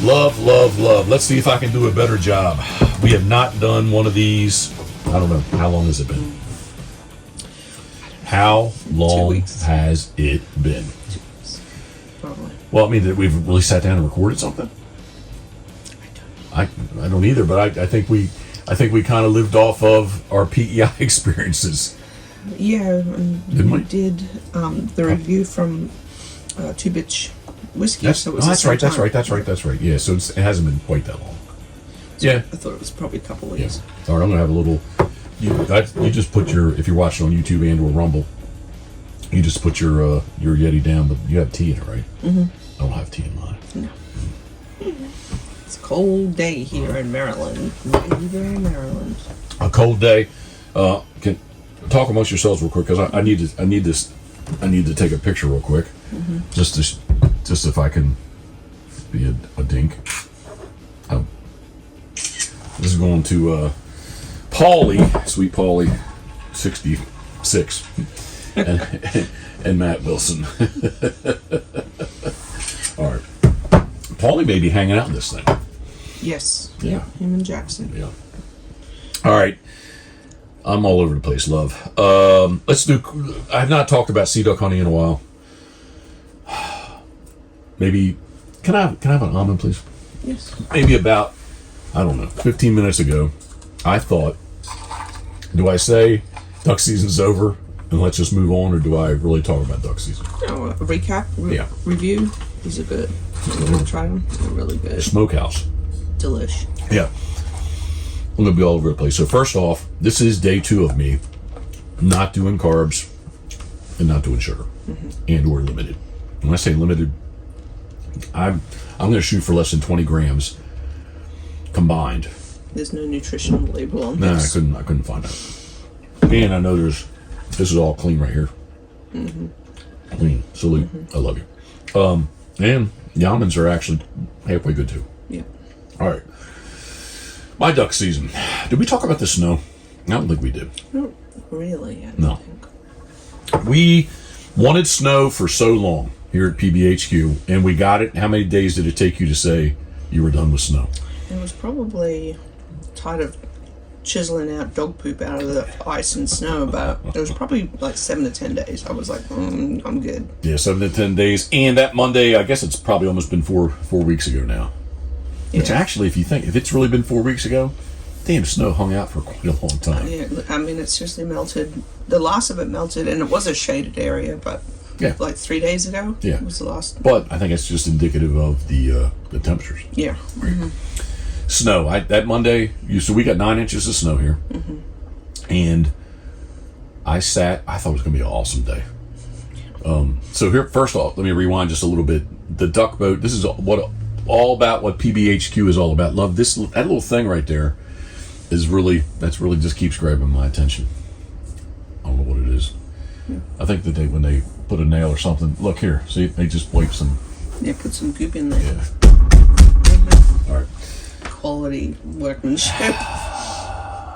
Love, love, love. Let's see if I can do a better job. We have not done one of these. I don't know. How long has it been? How long has it been? 2 weeks. Probably. Well, I mean, that we've really sat down and recorded something? I don't either, but I think we kind of lived off of our PEI experiences. Yeah, Didn't we? did the review from Two Bitch Whiskey. That's, so it oh, was that's the right, same that's time. right. Yeah, so it hasn't been quite that long. Yeah. I thought it was probably a couple weeks. Yeah. All right, I'm going to have a little... You just put your... If you're watching on YouTube and or Rumble, you just put your Yeti down, but you have tea in it, right? Mm-hmm. I don't have tea in mine. No. It's a cold day here in Maryland. Very Maryland. A cold day. Can talk amongst yourselves real quick, because I need to take a picture real quick. Mm-hmm. Just if I can be a dink. This is going to Paulie, sweet Paulie, 66, and Matt Wilson. All right, Paulie may be hanging out in this thing. Yes. Yeah. Him and Jackson. Yeah. All right. I'm all over the place, love. Let's do... I've not talked about sea duck hunting in a while. Maybe... Can I have an almond, please? Yes. Maybe about, I don't know, 15 minutes ago, I thought, do I say duck season's over and let's just move on, or do I really talk about duck season? Oh, a recap? Review? These are good. I'm going to try them. They're really good. Smokehouse. Delish. Yeah. I'm going to be all over the place. So first off, this is day 2 of me not doing carbs and not doing sugar, and or limited. When I say limited, I'm going to shoot for less than 20 grams combined. There's no nutritional label on No, this. I couldn't find out. And I know this is all clean right here. Mm-hmm. Clean. Salute. I love you. And the almonds are actually halfway good too. Yeah. All right. My duck season. Did we talk about the snow? I don't think we did. Not really. I No. don't think. We wanted snow for so long here at PBHQ, and we got it. How many days did it take you to say you were done with snow? It was probably tired of chiseling out dog poop out of the ice and snow, but it was probably like 7 to 10 days. I was like, I'm good. Yeah, 7 to 10 days. And that Monday, I guess it's probably almost been four weeks ago now. Yeah. Which actually, if you think, if it's really been 4 weeks ago, damn, snow hung out for quite a long time. Yeah, I mean, it seriously melted. The last of it melted, and it was a shaded area, but Yeah. like 3 days ago Yeah. was the last. But I think it's just indicative of the temperatures. Yeah. Snow. That Monday, so we got 9 inches of snow here. And I thought it was going to be an awesome day. So here, first off, let me rewind just a little bit. The duck boat, this is all about what PBHQ is all about. Love this, that little thing right there that's really just keeps grabbing my attention. I don't know what it is. I think that when they put a nail or something, look here, see, they just wipe some. Yeah, put some goop in there. Yeah. All right. Quality workmanship.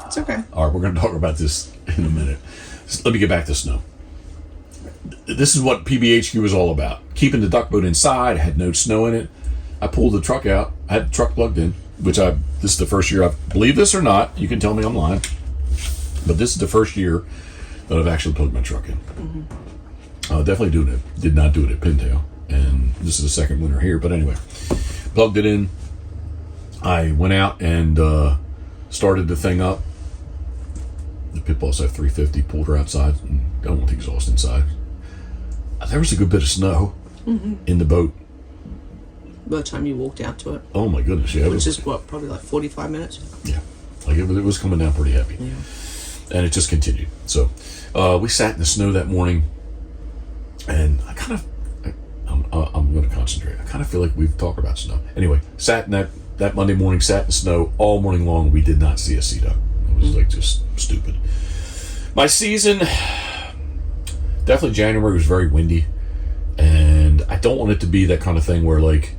It's okay. All right, we're going to talk about this in a minute. Let me get back to snow. This is what PBHQ is all about. Keeping the duck boat inside, had no snow in it. I pulled the truck out. I had the truck plugged in, this is the first year believe this or not, you can tell me I'm lying, but this is the first year that I've actually plugged my truck in. Definitely did not do it at Pintail, and this is the second winter here, but anyway, plugged it in. I went out and started the thing up. The Pitboss F350, pulled her outside, and don't want the exhaust inside. There was a good bit of snow in the boat. By the time you walked out to it. Oh my goodness, yeah. Which is probably like 45 minutes? Yeah. Like it was coming down pretty heavy. Yeah. And it just continued. So we sat in the snow that morning, and I'm going to concentrate. I kind of feel like we've talked about snow. Anyway, sat in that Monday morning, sat in snow all morning long. We did not see a sea duck. It was like just stupid. My season, definitely January was very windy, and I don't want it to be that kind of thing where like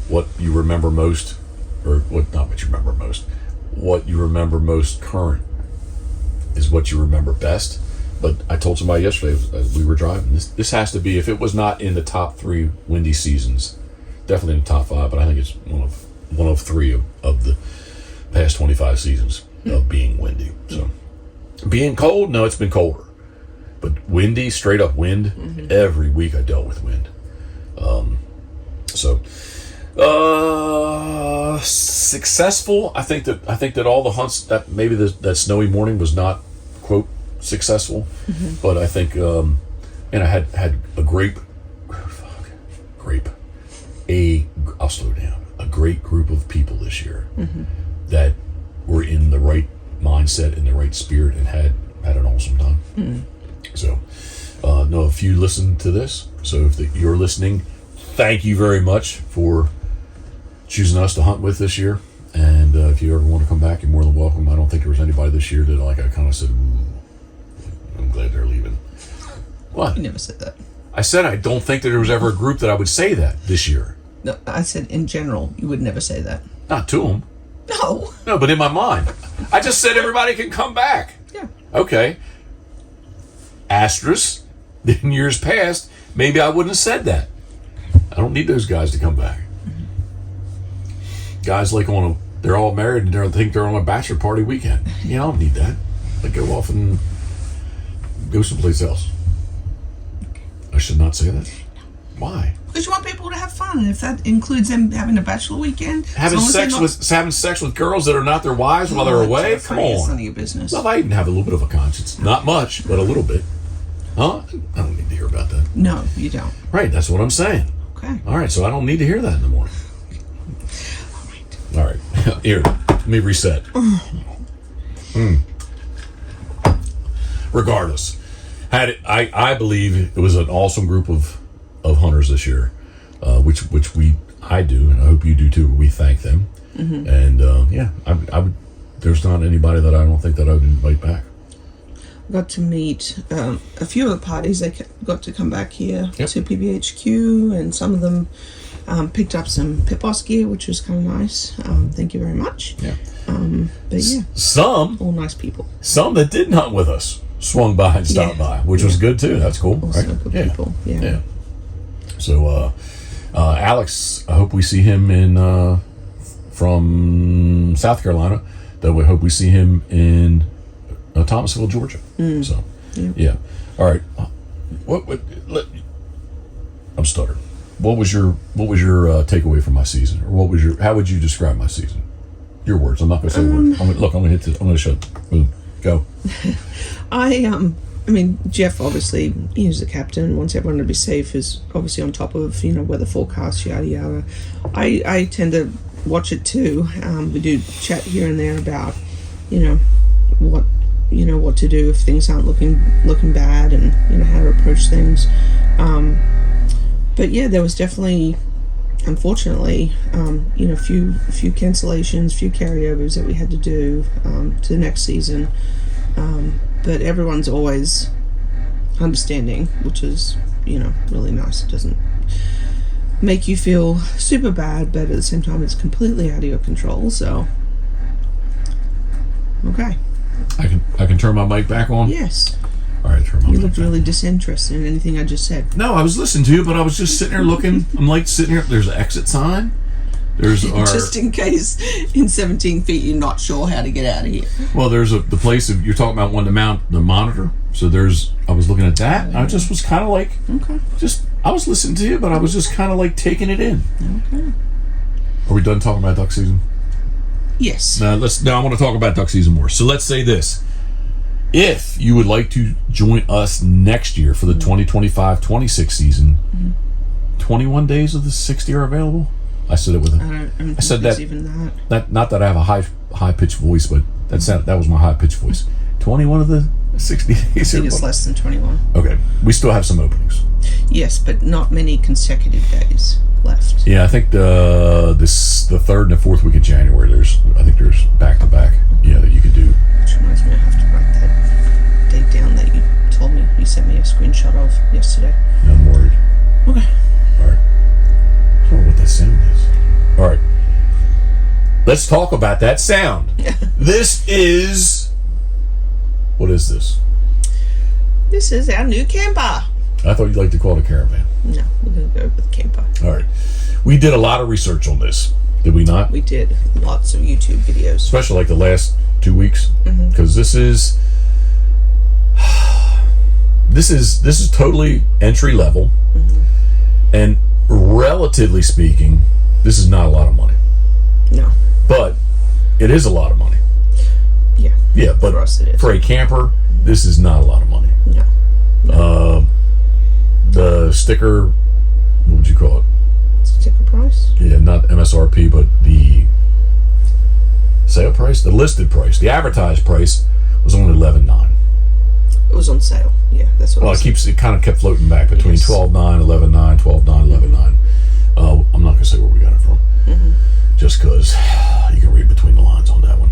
what you remember most, or not what you remember most, what you remember most current is what you remember best. But I told somebody yesterday as we were driving, this has to be, if it was not in the top 3 windy seasons, definitely in the top 5, but I think it's one of one of three of the past 25 seasons of being windy. So being cold, no, it's been colder, but windy, straight up wind. Every week I dealt with wind. Successful. I think that all the hunts, that maybe that snowy morning was not quote successful, but I think and I had a I'll slow down. A great group of people this year that were in the right mindset, in the right spirit, and had an awesome time. So, know if you listen to this. So if you're listening, thank you very much for choosing us to hunt with this year. And if you ever want to come back, you're more than welcome. I don't think there was anybody this year that I kind of said, I'm glad they're leaving. What? You never said that. I said I don't think that there was ever a group that I would say that this year. No, I said in general, you would never say that. Not to them. No. No, but in my mind. I just said everybody can come back. Yeah. Okay. Asterisk, in years past, maybe I wouldn't have said that. I don't need those guys to come back. Guys they're all married and they think they're on a bachelor party weekend. I don't need that. They go off and go someplace else. I should not say that. Why? Because you want people to have fun, and if that includes them having a bachelor weekend, having sex with girls that are not their wives while they're away. Come on, it's none of your business. Well, I even have a little bit of a conscience. Not much, but a little bit. Huh? I don't need to hear about that. No, you don't. Right, that's what I'm saying. Okay. All right, so I don't need to hear that in the morning. All right. Here, let me reset. Regardless, I believe it was an awesome group of hunters this year, which I do, and I hope you do too. We thank them, and I would. There's not anybody that I don't think that I would invite back. Got to meet a few of the parties. They got to come back here Yep. to PBHQ, and some of them picked up some Pitboss gear, which was kind of nice. Thank you very much. Yeah. But yeah, Some all nice people. Some that didn't hunt with us swung by and stopped by, which was good too. That's cool. Also Right? good people. Yeah. So Alex, I hope we see him in from South Carolina. That we hope we see him in Thomasville, Georgia. So yeah. All right. I'm stuttering. What was your takeaway from my season, or how would you describe my season? Your words. I'm not going to say words. I'm going to hit this. I'm going to shut. Go. I mean, Jeff obviously, he's the captain, wants everyone to be safe, is obviously on top of, weather forecasts, yada yada. I tend to watch it too. We do chat here and there about, what to do if things aren't looking bad, and how to approach things. But yeah, there was definitely, unfortunately, a few cancellations, few carryovers that we had to do to the next season. But everyone's always understanding, which is, really nice. It doesn't make you feel super bad, but at the same time, it's completely out of your control. So, okay. I can turn my mic back on? Yes. All right, turn my mic You looked back. really disinterested in anything I just said. No, I was listening to you, but I was just sitting here looking. I'm like sitting here. There's an exit sign. There's our. Just in case in 17 feet you're not sure how to get out of here. Well, there's the place you're talking about, one to mount the monitor. So I was looking at that, and I just was kind of like, Okay. I was listening to you, but I was just kind of like taking it in. Okay. Are we done talking about duck season? Yes. Now I want to talk about duck season more. So let's say this. If you would like to join us next year for the 2025-26 season, 21 days of the 60 are available. I said it with I said that. Even that. Not that I have a high pitched voice, but that was my high pitched voice. 21 of the 60 days. I think it's less than 21. Okay, we still have some openings. Yes, but not many consecutive days left. Yeah, I think the 3rd and the 4th week of January. There's back to back. Yeah, that you could do. Which reminds me, I have to write that date down that you told me. You sent me a screenshot of yesterday. I'm worried. Okay. All right. I don't know what that sound is. All right. Let's talk about that sound. This is. What is this? This is our new camper. I thought you'd like to call it a caravan. No, we're going to go with camper. All right. We did a lot of research on this, did we not? We did lots of YouTube videos. Especially like the last 2 weeks, because this is totally entry level, and relatively speaking, this is not a lot of money. No. But it is a lot of money. Yeah. Yeah, but for us it is. For a camper, this is not a lot of money. No. The sticker, what would you call it? Sticker price? Yeah, not MSRP, but the sale price, the listed price, the advertised price was only $11,900. It was on sale. Yeah, that's what. Well, it kind of kept floating back between $12,900, $11,900, $12,900, $11,900. I'm not gonna say where we got it from, just because you can read between the lines on that one.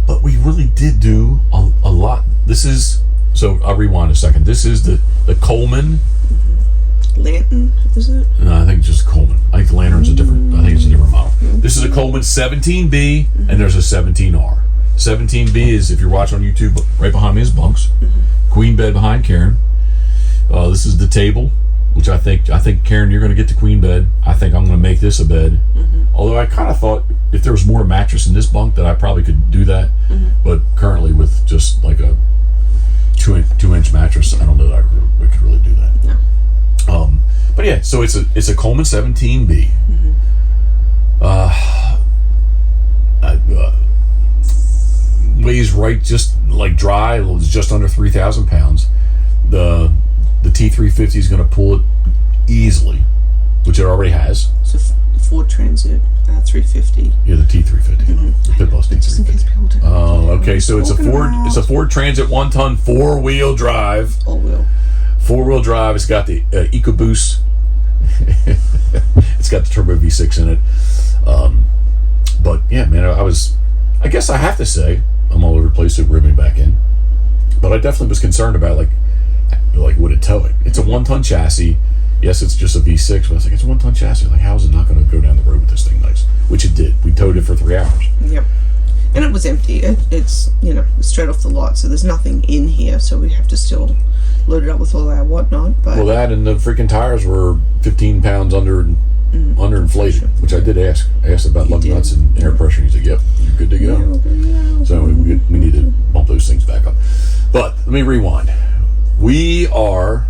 But we really did do a lot. This is, so I'll rewind a second. This is the Coleman. Lantern, is it? No, I think it's just Coleman. I think the Lantern's a different. I think it's a different model. This is a Coleman 17B, and there's a 17R. 17B is, if you're watching on YouTube, right behind me is bunks. Queen bed behind Karen. This is the table, which I think Karen, you're going to get the queen bed. I think I'm going to make this a bed. Although I kind of thought if there was more mattress in this bunk that I probably could do that. But currently with just like a 2-inch mattress, I don't know that I could really do that. No. But yeah, so it's a Coleman 17B. Weighs right, just like dry. It's just under 3,000 pounds. The T350 is going to pull it easily, which it already has. So Ford Transit 350. Yeah, the T350, the Pitboss Just in case T350. people don't Oh, okay. So it's a Ford. It's a Ford Transit 1-ton 4-wheel drive. All-wheel. 4-wheel drive. It's got the EcoBoost. It's got the turbo V6 in it. But yeah, man, I guess I have to say, I'm all over the place to rib me back in. But I definitely was concerned about like would it tow it? It's a 1-ton chassis. Yes, it's just a V6, but I was like, it's a 1-ton chassis. Like, how is it not going to go down the road with this thing nice? Which it did. We towed it for 3 hours. Yep. And it was empty. It's straight off the lot, so there's nothing in here. So we have to still load it up with all our whatnot. But well, that and the freaking tires were 15 pounds under inflated, which I did ask. I asked about lug nuts and air pressure. He's like, "Yep, you're good to go." Yeah, okay. So we need to bump those things back up. But let me rewind. We are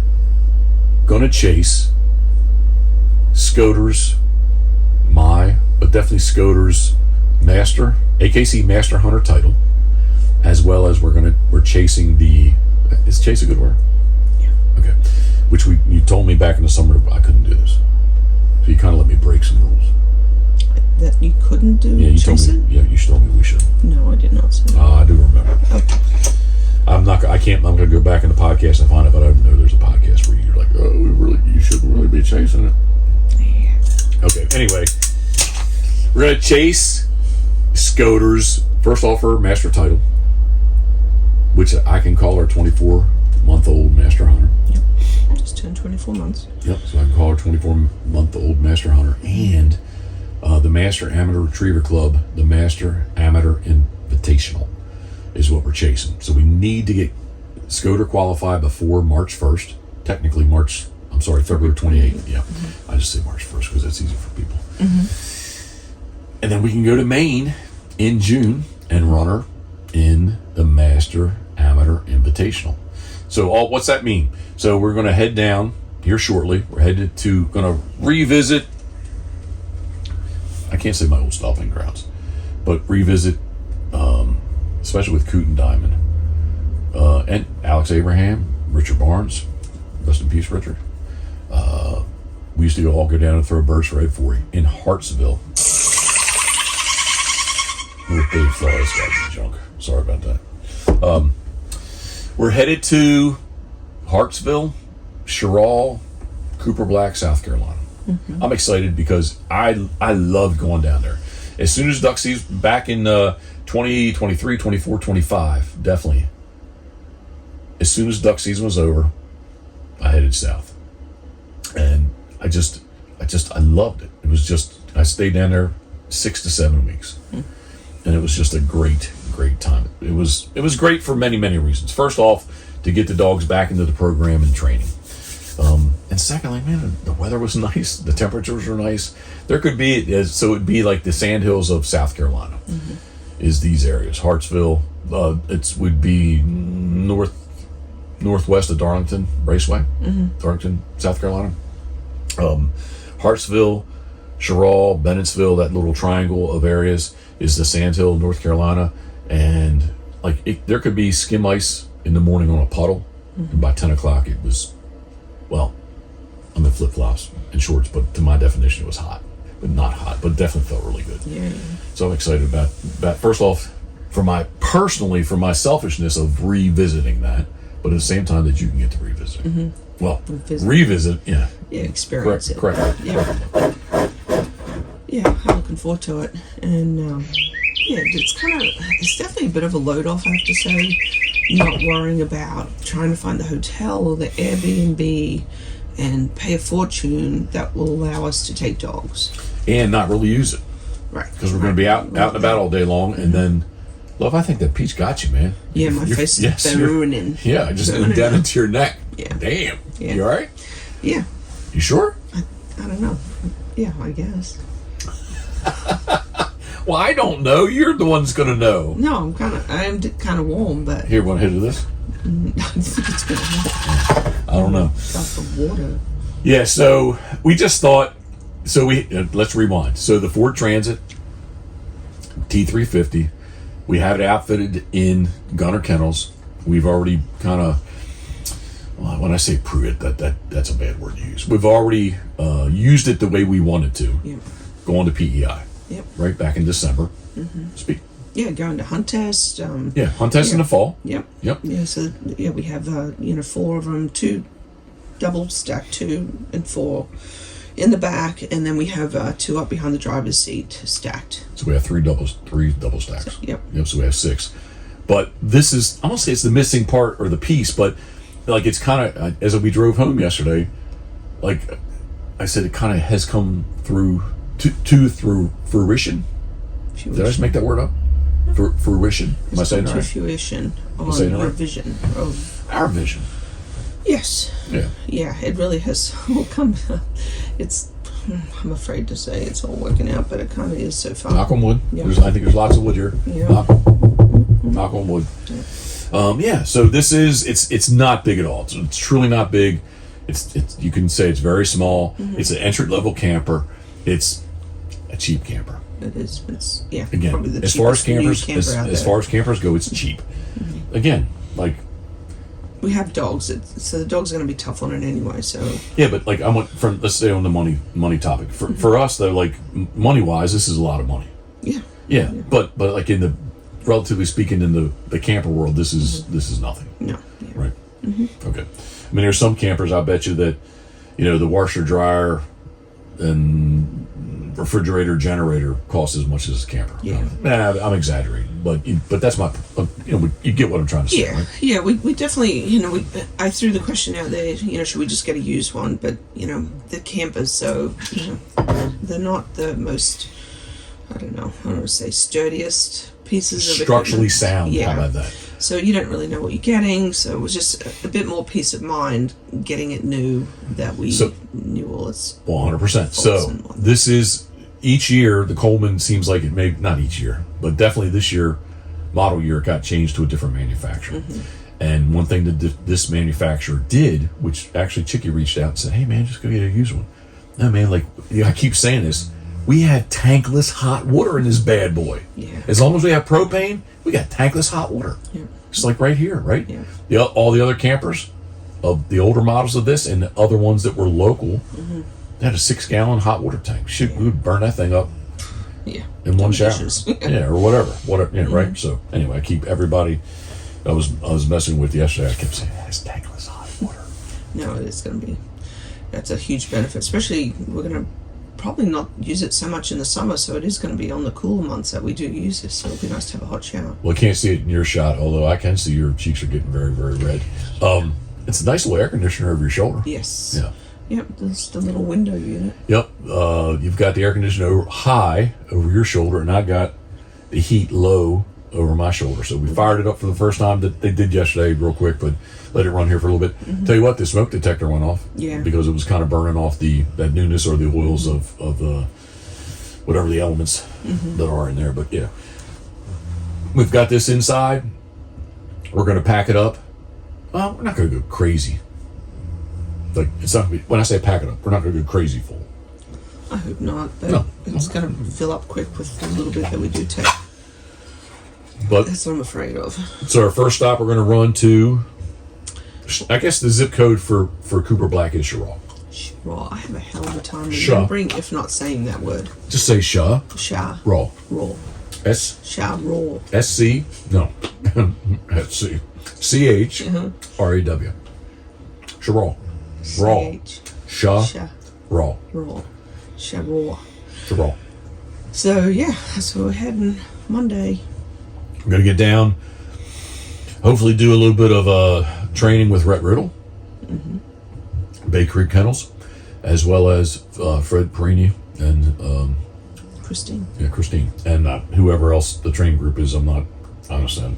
going to chase Scoter's but definitely Scoter's Master, AKC Master Hunter title, as well as we're chasing is chase a good word? Yeah. Okay. Which you told me back in the summer I couldn't do this. So you kind of let me break some rules. That you couldn't do? Yeah, you chase told me. Yeah, you told me we should. No, I did not say that. I do remember. Okay. I'm going to go back in the podcast and find it, but I know there's a podcast where you're like, oh, you shouldn't really be chasing it. Yeah. Okay, anyway, we're going to chase Scoter's first offer master title, which I can call her 24-month-old Master Hunter. Yep. Just turned 24 months. Yep, so I can call her 24-month-old Master Hunter. And the Master Amateur Retriever Club, the Master Amateur Invitational is what we're chasing. So we need to get Scoter qualified before March 1st. Technically February 28th. Yeah, I just say March 1st because that's easy for people. And then we can go to Maine in June and run her in the Master Amateur Invitational. So what's that mean? So we're going to head down here shortly. We're going to revisit, I can't say my old stomping grounds, but revisit, especially with Coot and Diamond, and Alex Abraham, Richard Barnes, rest in peace, Richard. We used to all go down and throw birds for Ed Forey in Hartsville. With Dave Flores got junk. Sorry about that. We're headed to Hartsville, Sherrall, Cooper Black, South Carolina. I'm excited because I love going down there. As soon as duck season back in 2023, 24, 25, definitely. As soon as duck season was over, I headed south. And I loved it. It was just, I stayed down there 6 to 7 weeks. And it was just a great time. It was great for many, many reasons. First off, to get the dogs back into the program and training. And And secondly, man, the weather was nice. The temperatures were nice. There could be, so it'd be like the sandhills of South Carolina, is these areas. Hartsville, would be northwest of Darlington Raceway, Darlington, South Carolina. Hartsville, Sherall, Bennettsville, that little triangle of areas is the Sandhill, North Carolina. And there could be skim ice in the morning on a puddle. And by 10 o'clock, it was, well, I'm in flip-flops and shorts, but to my definition, it was hot. But not hot, but definitely felt really good. Yeah. So I'm excited about first off, for my selfishness of revisiting that, but at the same time that you can get to revisit. Well, revisit, yeah. Yeah, experience it. Correct. Yeah. Yeah, I'm looking forward to it. And yeah, it's definitely a bit of a load off, I have to say. Not worrying about trying to find the hotel or the Airbnb and pay a fortune that will allow us to take dogs. And not really use it. Right. Because we're going to be out and about all day long. And then, love, I think that peach got you, man. Yeah, my face is burning. Yeah, just down into your neck. Yeah. Damn. Yeah. You all right? Yeah. You sure? I don't know. Yeah, I guess. Well, I don't know. You're the one that's going to know. No, I am kind of warm, but... Here, want a hit of this? I think it's going to help. I don't know. Glass of water. Yeah, so we just thought... So let's rewind. So the Ford Transit T350, we have it outfitted in Gunner Kennels. We've already kind of... Well, when I say prove it, that's a bad word to use. We've already used it the way we wanted to. Yep. Going to PEI. Yep. Right back in December. Speak. Yeah, going to hunt test. Hunt test in the fall. Yep. Yeah, so we have 4 of them, 2 double stacked, 2 and 4 in the back, and then we have 2 up behind the driver's seat stacked. So we have 3 double stacks. So, yep. So we have 6. But this is, I don't say it's the missing part or the piece, but it's kind of, as we drove home yesterday, like I said, it kind of has come through through fruition. Did I just make that word up? Fruition. Am I saying it right? Fruition on your vision of our vision. Yes. Yeah. Yeah, it really has all come. I'm afraid to say it's all working out, but it kind of is so far. Knock on wood. Yeah. I think there's lots of wood here. Yeah. Knock on wood. Yeah. So this is it's not big at all. It's truly not big. It's you can say it's very small. It's an entry level camper. It's a cheap camper. It is. It's again, probably the as far as cheapest campers camper as far as campers go, it's cheap. Again, we have dogs, so the dog's going to be tough on it anyway. So yeah, but let's stay on the money topic. For us though, money wise, this is a lot of money. Yeah. But in the relatively speaking, in the camper world, this is nothing. No. Yeah. Right. Okay. I mean, there's some campers, I bet you, that the washer, dryer, and refrigerator, generator costs as much as a camper. Yeah. I'm exaggerating, but that's my you get what I'm trying to say. Yeah. Right? Yeah. We definitely I threw the question out there. Should we just get a used one? But the campers, so they're not the most. I don't want to say sturdiest pieces of structurally equipment. sound. Yeah. How about that? So you don't really know what you're getting. So it was just a bit more peace of mind getting it new, that we knew all its 100%. So this is each year the Coleman seems like it may not each year, but definitely this year, model year, got changed to a different manufacturer. And one thing that this manufacturer did, which actually Chicky reached out and said, "Hey man, just go get a used one." No man, I keep saying this. We had tankless hot water in this bad boy. Yeah. As long as we have propane, we got tankless hot water. Yeah. Just like right here, right? Yeah. All the other campers of the older models of this and the other ones that were local, they had a 6-gallon hot water tank. Shoot, we would burn that thing up. Yeah. In one shower. Dishes. Yeah, or whatever. Right? So anyway, I keep everybody I was messing with yesterday, I kept saying, it's tankless hot water. No, it's going to be, that's a huge benefit, especially we're going to probably not use it so much in the summer, so it is going to be on the cooler months that we do use this, so it'll be nice to have a hot shower. Well, I can't see it in your shot, although I can see your cheeks are getting very, very red. It's a nice little air conditioner over your shoulder. Yes. Yeah. Yep, there's the little window unit. Yep. You've got the air conditioner high over your shoulder, and I got the heat low over my shoulder. So we fired it up for the first time that they did yesterday, real quick, but let it run here for a little bit. Tell you what, the smoke detector went off. Yeah. Because it was kind of burning off that newness or the oils of whatever the elements that are in there. But yeah, we've got this inside. We're going to pack it up. Well, we're not going to go crazy. Like, it's not. When I say pack it up, we're not going to go crazy full. I hope not, but No. it's going to fill up quick with the little bit that we do take. But That's what I'm afraid of. so our first stop, we're going to run to, I guess the zip code for Cooper Black is Sherraw. Raw. I have a hell of a time Sha. remembering, if not saying that word. Just say Sha. Sha. Raw. Raw. S-C. Raw. No. S-C. C-H-R-A-W. Sherraw. Raw. C-H. Sha. Sha. Raw. Raw. Sha. Raw. Sherraw. So, yeah, that's where we're heading Monday. I'm going to get down, hopefully do a little bit of training with Rhett Riddle, Bay Creek Kennels, as well as Fred Perini and Christine. Christine, and whoever else the training group is. I'm not, honestly,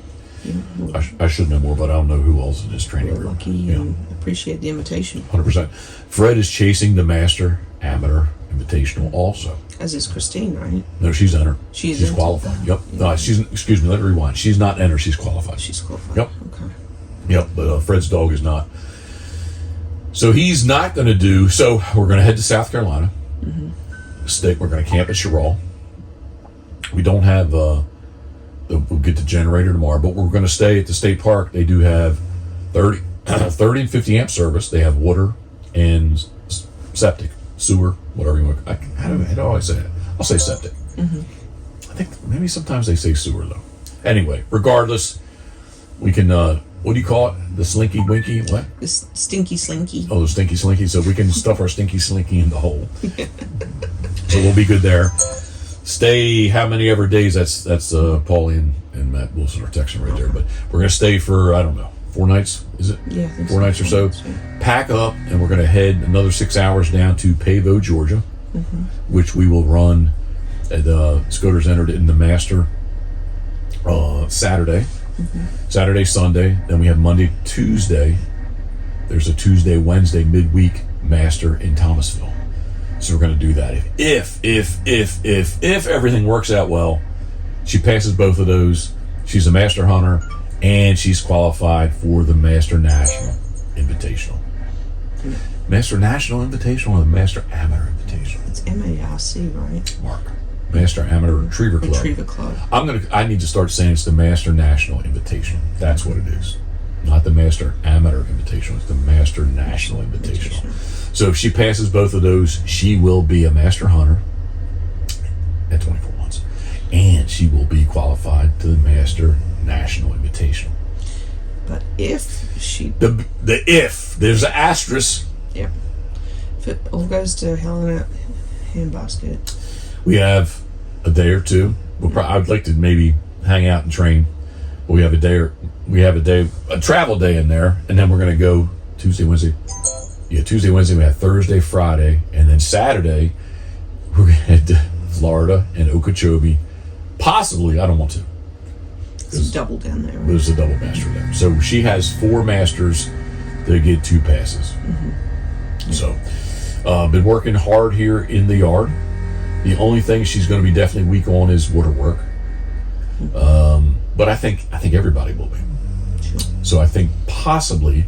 I should know more, but I don't know who else in this training We're group. lucky and appreciate the invitation. 100%. Fred is chasing the Master Amateur Invitational also. As is Christine, right? No, she's entered. She's She's entered. qualified. Yep. No, excuse me, let me rewind. She's not entered, she's qualified. She's qualified. Yep. Okay. Yep, but Fred's dog is not. So he's not going to do. So we're going to head to South Carolina. We're going to camp at Sherraw. We don't have. We'll get the generator tomorrow, but we're going to stay at the state park. They do have 30 and 50 amp service. They have water and septic, sewer, whatever you want. How do I say it? I'll say septic. I think maybe sometimes they say sewer though. Anyway, regardless, we can. What do you call it? The slinky winky? What? This stinky slinky. Oh, the stinky slinky. So we can stuff our stinky slinky in the hole. So we'll be good there. Stay how many ever days? That's Paulie and Matt Wilson are texting right there. But we're gonna stay for, I don't know, 4 nights. Is it? Yeah. I think 4 nights or so. Pack up, and we're gonna head another 6 hours down to Pavo, Georgia, which we will run. Scooters entered in the Master Saturday. Saturday, Sunday, then we have Monday, Tuesday. There's a Tuesday, Wednesday midweek Master in Thomasville. So we're going to do that. If everything works out well, she passes both of those. She's a Master Hunter, and she's qualified for the Master National Invitational. Master National Invitational or the Master Amateur Invitational? It's MARC, right? Mark. Master Amateur Retriever Club. Retriever Club. I need to start saying it's the Master National Invitational. That's what it is. Not the Master Amateur Invitational. It's the Master National Invitational. So if she passes both of those, she will be a Master Hunter at 24 months. And she will be qualified to the Master National Invitational. But if she... The if, there's an asterisk. Yep. If it all goes to hell in a handbasket... We have a day or two. I'd like to maybe hang out and train. But we have a travel day in there, and then we're going to go Tuesday, Wednesday. Yeah, Tuesday, Wednesday. We have Thursday, Friday, and then Saturday we're going to head to Florida and Okeechobee. Possibly, I don't want to. It's a double down there, right? There's a double master there. So she has 4 masters. They get 2 passes. So, been working hard here in the yard. The only thing she's going to be definitely weak on is water work. But I think everybody will be. Sure. So I think possibly,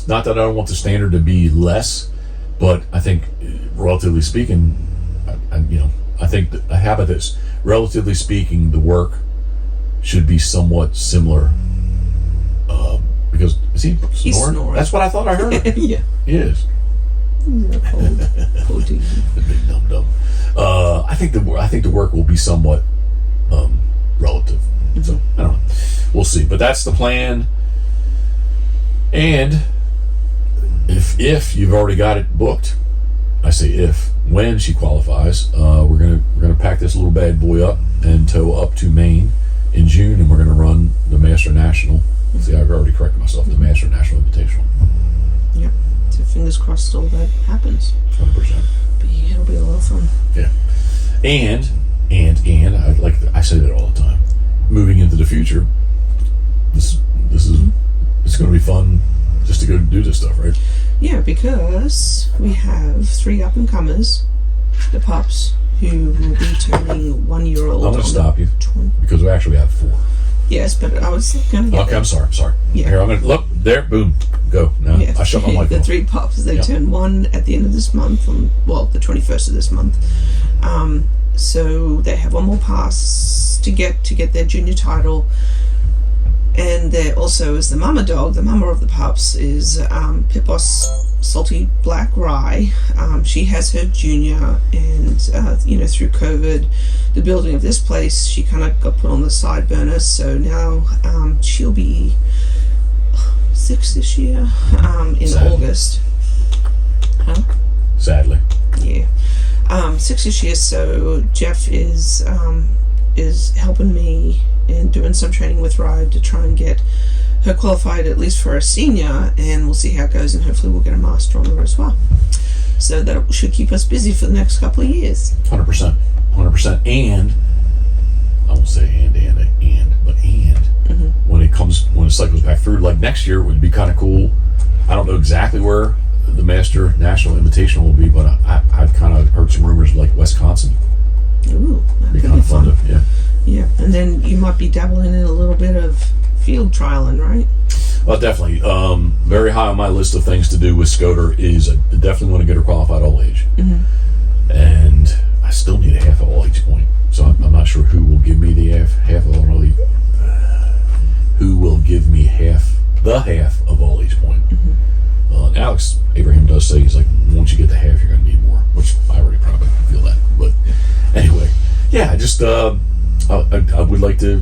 not that I don't want the standard to be less, but I think relatively speaking, I think that how about this? Relatively speaking, the work should be somewhat similar. Because is he snoring? He's snoring. That's what I thought I heard. Yeah. He is. Oh, dude. The big dum. I think the work will be somewhat relative. So I don't know. We'll see. But that's the plan. And if you've already got it booked, I say when she qualifies, we're gonna pack this little bad boy up and tow up to Maine in June, and we're gonna run the Master National. See, I've already corrected myself. The Master National Invitational. Yep. So fingers crossed all that happens. 100%. But yeah, it'll be a lot of fun. Yeah. And I say that all the time. moving into the future, this is it's going to be fun just to go do this stuff, right? Yeah, because we have 3 up and comers, the pups, who will be turning 1 year old. I'm going to stop you because we actually have 4. Yes, but I was going to get Okay, I'm sorry. Yeah. Here, I'm going to look there. Boom, go. Now I shut my mic the off. 3 pups. They turn 1 at the end of this month, the 21st of this month. So they have 1 more pass to get their junior title. And there also is the mama dog. The mama of the pups is Pitboss Salty Black Rye. She has her junior, and through COVID, the building of this place, she kind of got put on the side burner. So now she'll be 6 this year in Sadly. August. Huh? Sadly. Yeah. 6 this year. So Jeff is helping me and doing some training with Ride to try and get her qualified at least for a senior, and we'll see how it goes, and hopefully we'll get a master on her as well. So that should keep us busy for the next couple of years. 100%. And I won't say but when it cycles back through, like next year would be kind of cool. I don't know exactly where the Master National Invitational will be, but I've kind of heard some rumors like Wisconsin. Ooh, that Be could kind be of fun. fun. Yeah, and then you might be dabbling in a little bit of field trialing, right? Well, definitely. Very high on my list of things to do with Scoter is I definitely want to get her qualified all age. And I still need a half of all age point. So I'm not sure who will give me the half of all age. Who will give me half of all age point? Alex Abraham does say, he's like, once you get the half, you're going to need more, which I already probably feel that. But anyway, yeah, I just I would like to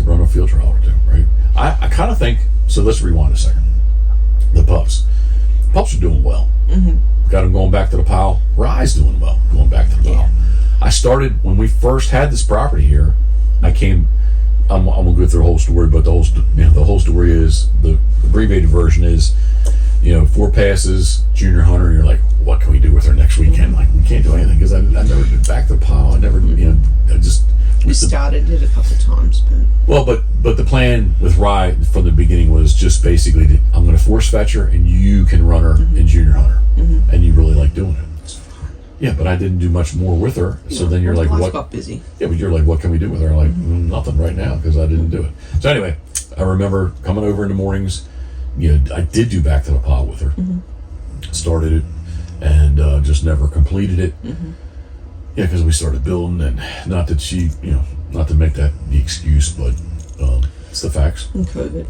run a field trial or two, right? I kind of think, so let's rewind a second. The pups are doing well. Got them going back to the pile. Rye's doing well going back to the pile. I started when we first had this property here. I'm gonna go through the whole story, but the whole story is the abbreviated version is, 4 passes, junior hunter, and you're like, what can we do with her next weekend? Like, we can't do anything because I never did back to the pile. I never, We started it a couple of times, but the plan with Rye from the beginning was just basically I'm going to force fetch her and you can run her in junior hunter, and you really like doing it. Yeah, but I didn't do much more with her. So then you're like, what? Got busy. Yeah, but you're like, what can we do with her? I'm like, nothing right now because I didn't do it. So anyway, I remember coming over in the mornings. I did do back to the pile with her. Started it and just never completed it. Yeah, because we started building, and not that she, not to make that the excuse, but it's the facts. And COVID.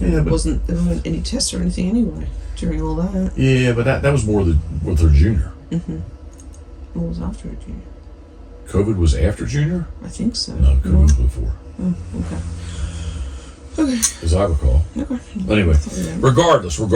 Yeah, There but wasn't any tests or anything anyway during all that. yeah, but that was more with her junior. What was after a junior? COVID was after junior? I think so. No, COVID was before, Oh, okay. as I recall. Okay. Anyway, regardless, we're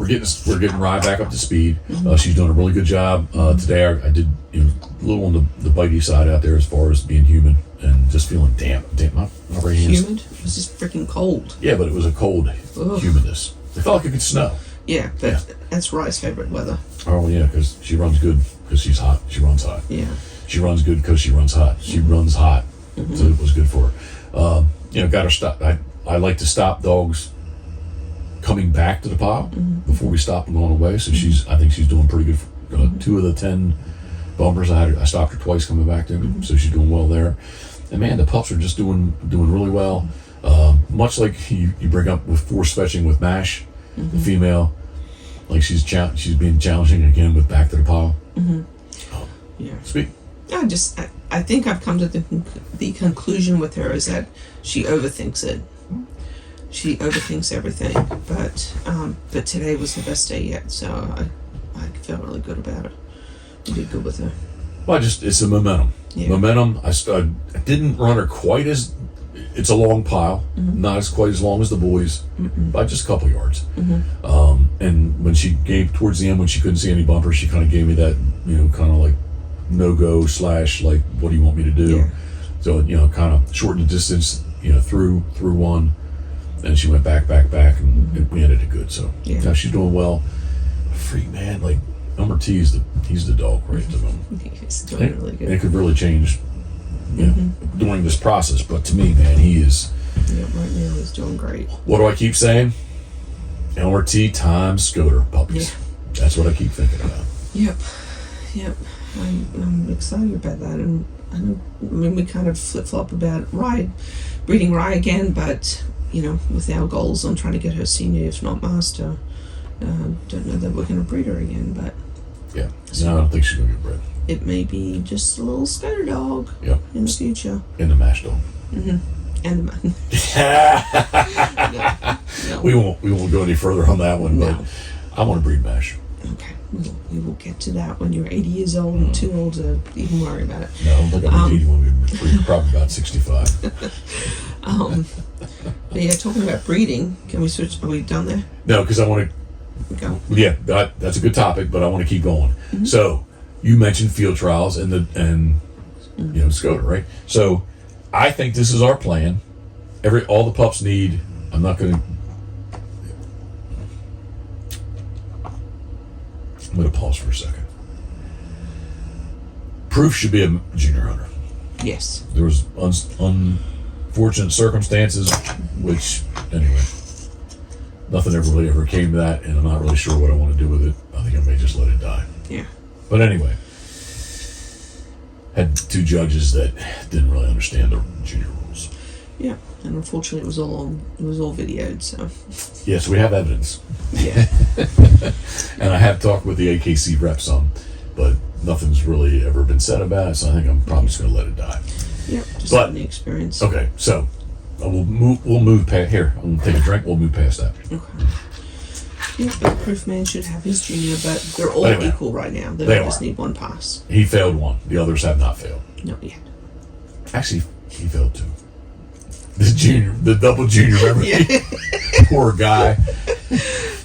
getting Rye back up to speed. She's doing a really good job. Today I did a little on the bitey side out there as far as being human and just feeling damn my brain is Humid? It was just freaking cold. Yeah, but it was a cold humidness. It felt like it could snow. Yeah, but that's Rye's favorite weather. Oh yeah, because she runs good because she's hot. She runs hot. Yeah. She runs good because she runs hot. She runs hot, so it was good for her. Got her stop. I like to stop dogs coming back to the pile before we stop them going away. So I think she's doing pretty good. 2 of the 10 bumpers I stopped her twice coming back to me, so she's doing well there. And man, the pups are just doing really well. Much like you bring up with force fetching with Mash, the female, like she's being challenging again with back to the pile. Yeah. Speak. I think I've come to the conclusion with her is that she overthinks it. She overthinks everything, but today was the best day yet, so I felt really good about it. I did good with her. Well, it's a momentum. Yeah. Momentum. I didn't run her quite as. It's a long pile, not as quite as long as the boys, by just a couple yards. And when she gave towards the end, when she couldn't see any bumpers, she kind of gave me that, kind of like no-go / like, what do you want me to do? Yeah. So kind of shortened the distance, through one, and she went back, and we ended it good. So now she's doing well. Freak man, like number T he's the dog right at the moment. He's doing really good. And it could really change during this process. But to me, man, he is. Yeah, right now he's doing great. What do I keep saying? LRT times Scoter puppies. Yeah. That's what I keep thinking about. Yep. I'm excited about that, and I mean we kind of flip flop about breeding Rye again, but with our goals on trying to get her senior, if not master, don't know that we're going to breed her again, but yeah, no, I don't think she's going to get bred. It may be just a little Scoter dog in the future. In the mash dog. And the no. We won't go any further on that one, but I want to breed mash. Okay, we will get to that when you're 80 years old and too old to even worry about it. No, I don't think I'm 80 when we breed, probably about 65. But yeah, talking about breeding, can we switch? Are we done there? No, because I want to go. Yeah, that's a good topic, but I want to keep going. So you mentioned field trials and Scoter, right? So I think this is our plan. All the pups need. I'm going to pause for a second. Proof should be a junior hunter. Yes. There was unfortunate circumstances, which, anyway, nothing ever came to that, and I'm not really sure what I want to do with it. I think I may just let it die. Yeah. But anyway, had two judges that didn't really understand the junior rules. Yeah, and unfortunately, it was all videoed. So. Yes, we have evidence. Yeah. And I have talked with the AKC rep some, but nothing's really ever been said about it. So I think I'm probably just going to let it die. Yep. Just having the experience. Okay, so we'll move past here. I'm going to take a drink. We'll move past that. Okay. Yeah, but Proof Man should have his junior, but they're all equal right now. They just need one pass. He failed one. The others have not failed. Not yet. Actually, he failed two. The double junior, remember? Yeah. Poor guy.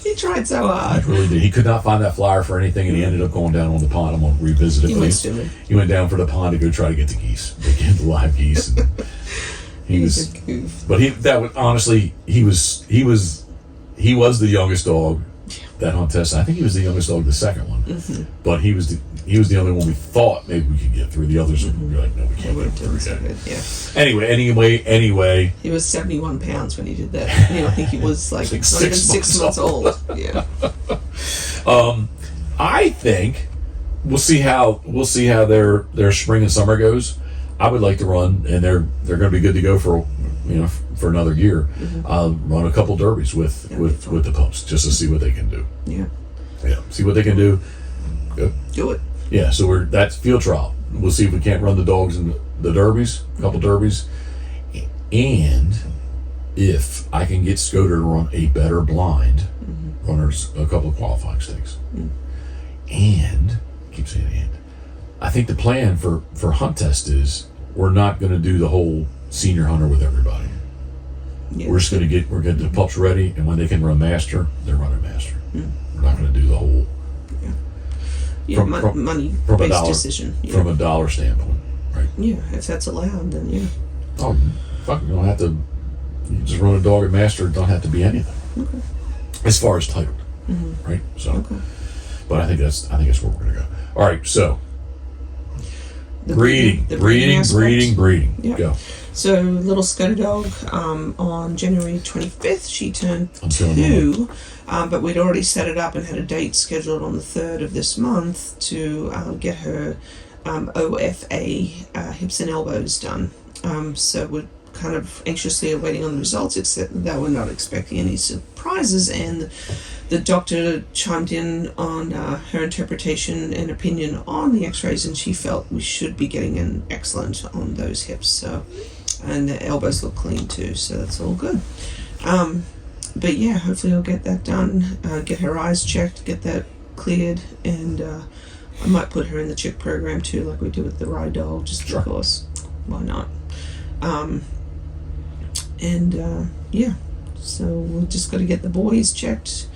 He tried so hard. He really did. He could not find that flyer for anything, and he ended up going down on the pond. I'm going to revisit it. He went down for the pond to go try to get the geese. They get the live geese. And He's a goof. But honestly, he was the youngest dog that hunt test. I think he was the youngest dog the second one. But he was the only one we thought maybe we could get through. The others would be like, no, we can't get through that. Anyway. He was 71 pounds when he did that. I think he was like not even 6 months old. Yeah. I think we'll see how their spring and summer goes. I would like to run, and they're going to be good to go for another year. Run a couple derbies with the pups just to see what they can do. Yeah. See what they can do. Good. Do it. Yeah. So that's field trial. We'll see if we can't run the dogs in the derbies, a couple derbies, and if I can get Scoter to run a better blind, runners a couple of qualifying stakes, and keep saying and. I think the plan for hunt test is we're not going to do the whole senior hunter with everybody. Yeah. We're just going to get the pups ready, and when they can run master, they're running master. We're not going to do the whole money-based decision. Yeah. From a dollar standpoint, right? Yeah, if that's allowed, then yeah. Oh, fuck! You don't have to. You just run a dog at master. It don't have to be anything. Okay. As far as titled, right? So, but I think that's where we're going to go. All right, so. Breeding. Yeah. Go. So, little Scoter dog, on January 25th, she turned 2, but we'd already set it up and had a date scheduled on the 3rd of this month to get her OFA hips and elbows done. So we're kind of anxiously awaiting on the results, except that we're not expecting any surprises, and the doctor chimed in on her interpretation and opinion on the x-rays, and she felt we should be getting an excellent on those hips, so, and the elbows look clean too, so that's all good. But yeah, hopefully I'll get that done, get her eyes checked, get that cleared, and I might put her in the chick program too, like we do with the Rye dog, just because, why not? Yeah, so we just got to get the boys checked,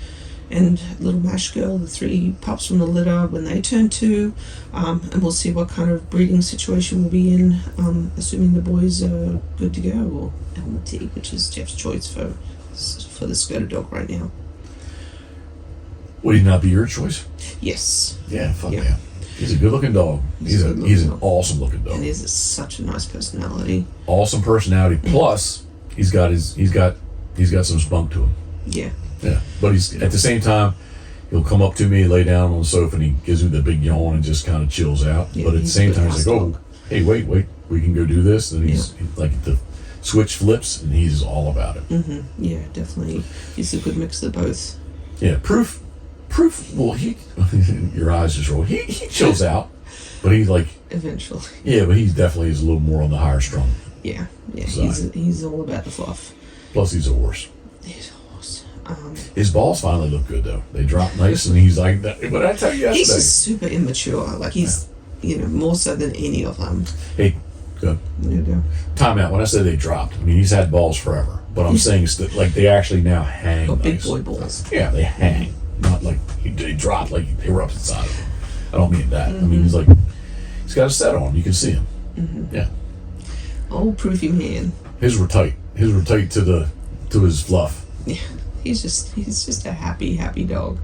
and little mash girl, the 3 pups from the litter when they turn 2, and we'll see what kind of breeding situation we'll be in, assuming the boys are good to go, or Almaty, which is Jeff's choice for the Scoter dog right now. Would he not be your choice? Yes. Yeah, fuck yeah. He's a good-looking dog. He's an awesome-looking dog. And he's such a nice personality. Awesome personality. Plus, he's got some spunk to him. Yeah. Yeah. But he's at the same time, he'll come up to me, lay down on the sofa, and he gives me the big yawn and just kind of chills out. Yeah, but at the same time, he's like, "Oh, hey, wait, we can go do this." And he's like, the switch flips, and he's all about it. Mm-hmm. Yeah, definitely. He's a good mix of both. Yeah, proof. Well, your eyes just roll. He chills out, but he's like eventually. Yeah, but he definitely is a little more on the higher strung. Yeah. He's all about the fluff. Plus, he's a horse. He's a horse. His balls finally look good though. They drop nice, and he's like that. But I tell you yesterday, he's just super immature. Like he's more so than any of them. Hey, good. Time out. When I say they dropped, I mean he's had balls forever. But I'm saying is that like they actually now hang. Got nice. big boy balls. Yeah, they hang. Not like they dropped like they were up inside of him. I don't mean that. I mean he's got a set on. You can see him. Mm-hmm. Yeah. Old proofy man. His were tight. His were tight to his fluff. Yeah. He's just a happy dog.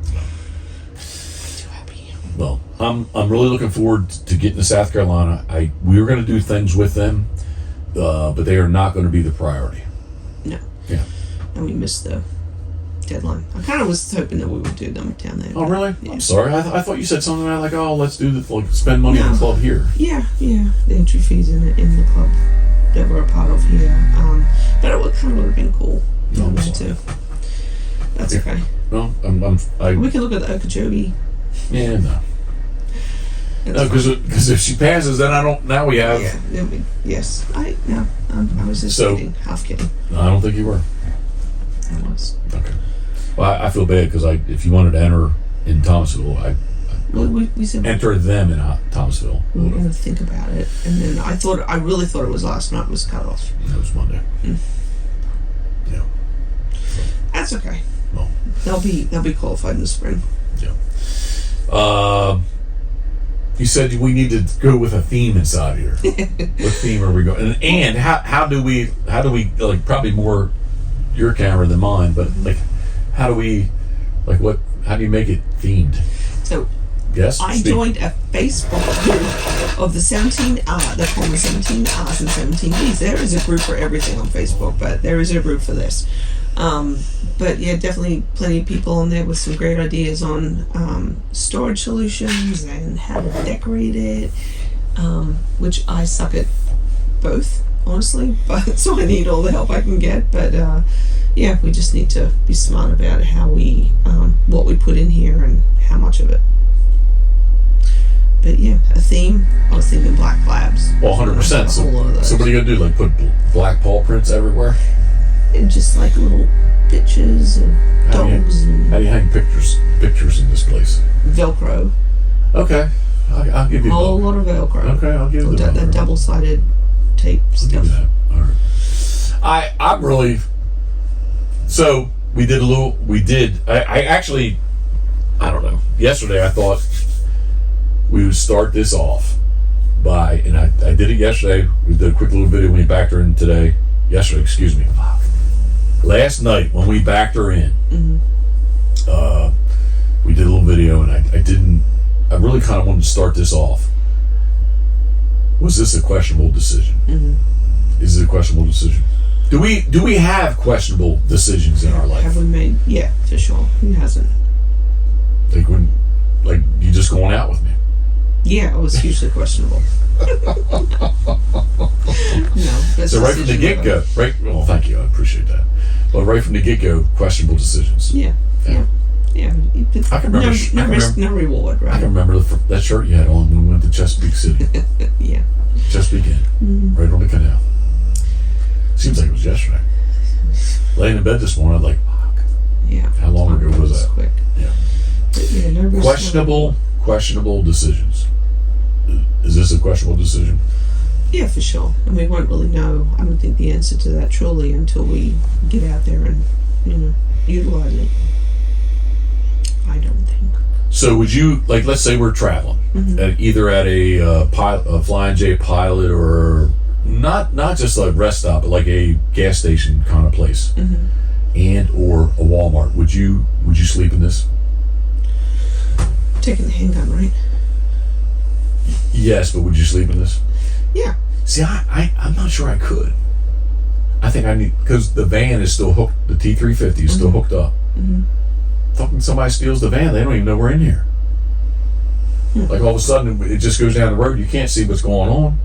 Too happy. Well, I'm really looking forward to getting to South Carolina. We were going to do things with them, but they are not going to be the priority. No. Yeah. And we missed the deadline. I kind of was hoping that we would do them down there. Oh, really? Yeah. I'm sorry. I thought you said something like, "Oh, let's do spend money on the club here." Yeah. The entry fees in the club that we're a part of here. But it would have been cool. No, too. That's okay. No, we can look at the Okeechobee. Yeah, no. No, because if she passes, then I don't. Now we have. Yeah. Yes. I was just kidding. Half kidding. No, I don't think you were. I was. Okay. Well, I feel bad because if you wanted to enter in Thomasville, we said enter them in Thomasville. We were going to think about it, and then I really thought it was last night. It was cut off. That was Monday. Yeah. That's okay. Well, they'll be qualified in the spring. Yeah. You said we need to go with a theme inside here. What theme are we going? And how do we like probably more your camera than mine, but like how do we how do you make it themed? So yes, I joined a Facebook group of the 17 they call them 17 R's and 17 B's. There is a group for everything on Facebook, but there is a group for this. But yeah, definitely plenty of people on there with some great ideas on storage solutions and how to decorate it, which I suck at both, honestly, but so I need all the help I can get. But yeah, we just need to be smart about how we what we put in here and how much of it. But yeah, a theme. I was thinking black labs. Well, 100%. So what are you gonna do? Like put black paw prints everywhere? And just like little pictures of dogs. How do you hang pictures in this place? Velcro. Okay, I'll give you a whole lot of Velcro. Okay, I'll give you the double-sided tape stuff. Give you that. All right. I'm really. So we did. I actually. I don't know. Yesterday I thought we would start this off by, and I did it yesterday. We did a quick little video when we backed her in today. Yesterday, excuse me. Last night when we backed her in, we did a little video, and I really kind of wanted to start this off. Was this a questionable decision? Mm-hmm. Is it a questionable decision? Do we have questionable decisions in our life? Have we made? Yeah, for sure. Who hasn't? Like you just going out with me? Yeah, it was hugely questionable. No. So right from the get-go, right? Well, thank you. I appreciate that. But right from the get-go, questionable decisions. Yeah. I can remember. No risk, no reward, right? I can remember that shirt you had on when we went to Chesapeake City. Yeah. Chesapeake Inn, right on the canal. Seems like it was yesterday. Laying in bed this morning, I'm like, fuck. Yeah. How long ago was that? Quick. Yeah. But yeah, no risk, questionable decisions. Is this a questionable decision? Yeah, for sure. And we won't really know, I don't think, the answer to that truly until we get out there and, utilize it. I don't think. So would you, like, let's say we're traveling, either at a Flying J pilot or not just a rest stop, but like a gas station kind of place, and or a Walmart. Would you sleep in this? Taking the handgun, right? Yes, but would you sleep in this? Yeah. See, I'm not sure I could. I think I need, because the van is still hooked, the T350 is still hooked up. Fucking somebody steals the van, they don't even know we're in here. Like all of a sudden, it just goes down the road, you can't see what's going on.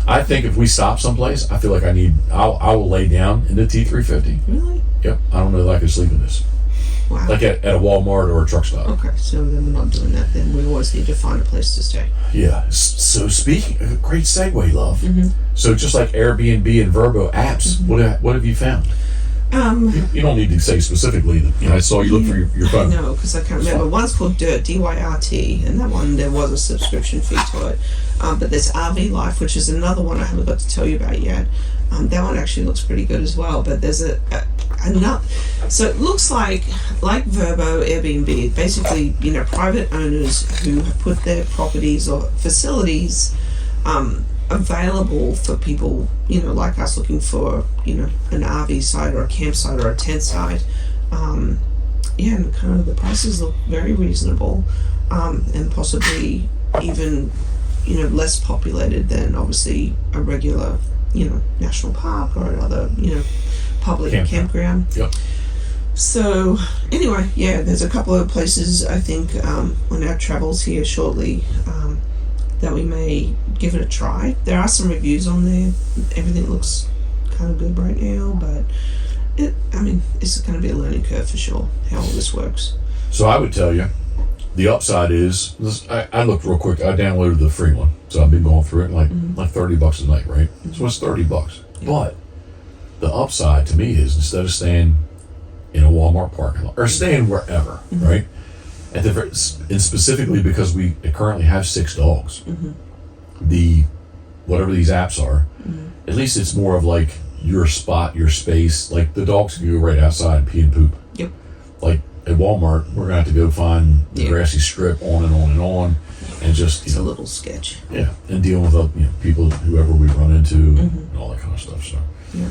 I think if we stop someplace, I feel like I will lay down in the T350. Really? Yep. I don't know that I could sleep in this. Wow. Like at a Walmart or a truck stop. Okay, so then we're not doing that then. We always need to find a place to stay. Yeah. So speaking, great segue, love. So just like Airbnb and Vrbo apps, what have you found? You don't need to say specifically. I saw you look for your phone. No, because I can't remember. One's called Dirt, DYRT, and that one there was a subscription fee to it. But there's RV Life, which is another one I haven't got to tell you about yet. That one actually looks pretty good as well. But there's another. So it looks like Vrbo, Airbnb, basically private owners who have put their properties or facilities available for people, like us looking for, an RV site or a campsite or a tent site. And kind of the prices look very reasonable, and possibly even, less populated than obviously a regular, national park or another, public campground. Yep. So anyway, there's a couple of places I think on our travels here shortly that we may give it a try. There are some reviews on there. Everything looks kind of good right now, but it's going to be a learning curve for sure, how all this works. So I would tell you, the upside is, I looked real quick, I downloaded the free one, so I've been going through it, like $30 a night, right? So it's $30. Yeah. But the upside to me is, instead of staying in a Walmart parking lot, or staying wherever, right? And specifically because we currently have 6 dogs, the whatever these apps are, at least it's more of like your spot, your space. Like the dogs can go right outside and pee and poop. Yep. Like at Walmart, we're gonna have to go find the grassy strip on and on and on, and just it's a little sketch. Yeah, and deal with people, whoever we run into, and all that kind of stuff. So yeah,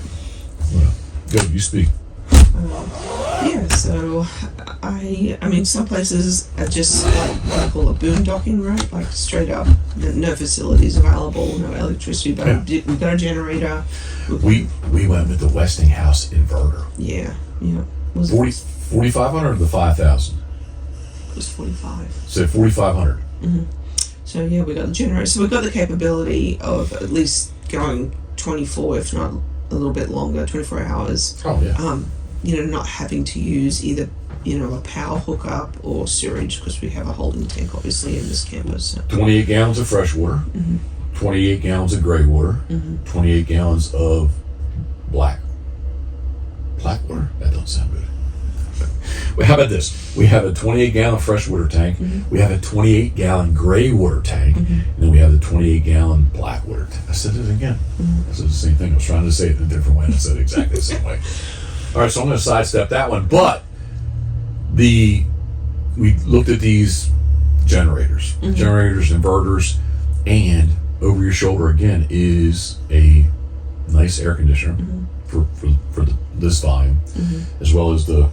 good. You speak. So I mean some places are just like what I call a boondocking, right? Like straight up, no facilities available, no electricity, but we've got a generator. We went with the Westinghouse inverter. Yeah. Was 4,500 or the 5,000? It was 45. So 4,500. So we got the generator. So we've got the capability of at least going 24, if not a little bit longer, 24 hours. Oh yeah. Not having to use either, a power hookup or sewage, because we have a holding tank, obviously, in this camper. So. 28 gallons of fresh water, 28 gallons of gray water, 28 gallons of black water. That don't sound good. Well, how about this? We have a 28-gallon freshwater tank. We have a 28-gallon gray water tank, and then we have the 28-gallon black water tank. I said it again. I said the same thing. I was trying to say it in a different way, and I said it exactly the same way. All right, so I'm going to sidestep that one. But we looked at these generators, inverters, and over your shoulder again is a nice air conditioner for this volume, as well as the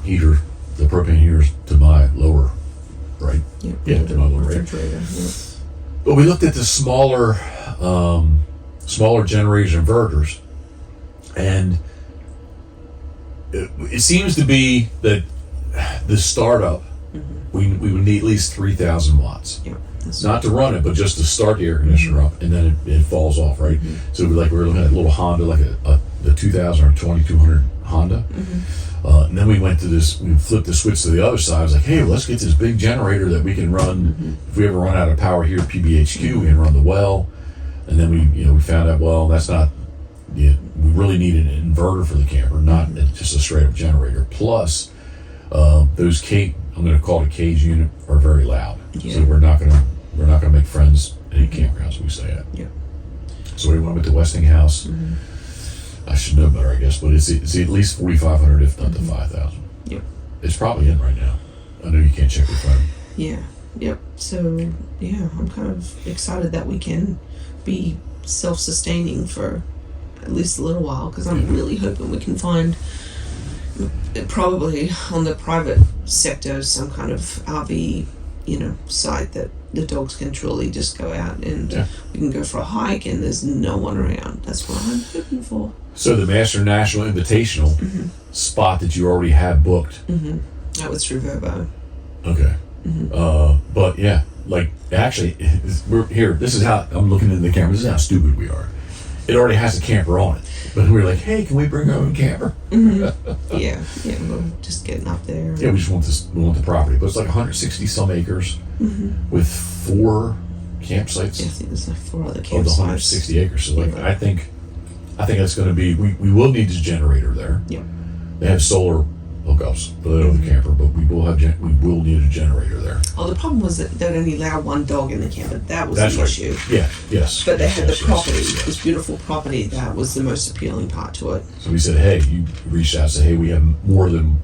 heater, the propane heaters to my lower right. To my lower right. But we looked at the smaller generators, inverters, and it seems to be that the startup, we would need at least 3,000 watts. Not to run it, but just to start the air conditioner up, and then it falls off, right? So we were looking at a little Honda, like the 2000 or 2200 Honda. And then we went to this, we flipped the switch to the other side. I was like, hey, let's get this big generator that we can run. If we ever run out of power here at PBHQ, we can run the well. And then we found out, well, that's not, we really need an inverter for the camper, not just a straight up generator. Plus, those I'm going to call it a cage unit, are very loud. So we're not going to make friends at any campgrounds we stay at. So we went with the Westinghouse. I should know better, I guess, but it's at least 4,500, if not the 5,000. It's probably in right now. I know you can't check your phone. So I'm kind of excited that we can be self-sustaining for at least a little while, because I'm really hoping we can find, probably on the private sector, some kind of RV site that the dogs can truly just go out and Yeah. we can go for a hike and there's no one around. That's what I'm hoping for. So the Master National Invitational Mm-hmm. spot that you already have booked. That was through Verbo. Okay. But yeah, like actually, we're here. This is how I'm looking into the camera. This is how stupid we are. It already has a camper on it, but we're like, hey, can we bring our own camper? Yeah, we're just getting up there. Yeah, we just want this. We want the property, but it's like 160 some acres with 4 campsites. Yeah, I think there's like 4 other Of the campsites. 160 acres. So like, Yeah. I think that's going to be. We will need this generator there. Yeah. They have solar hookups for the camper, but we will need a generator there. Oh, the problem was that they'd only allow 1 dog in the camper. That was That's the right. issue. Yeah. Yes. But they had Yes, the property, yes. this beautiful property. That was the most appealing part to it. So we said, hey, you reached out and said, hey, we have more than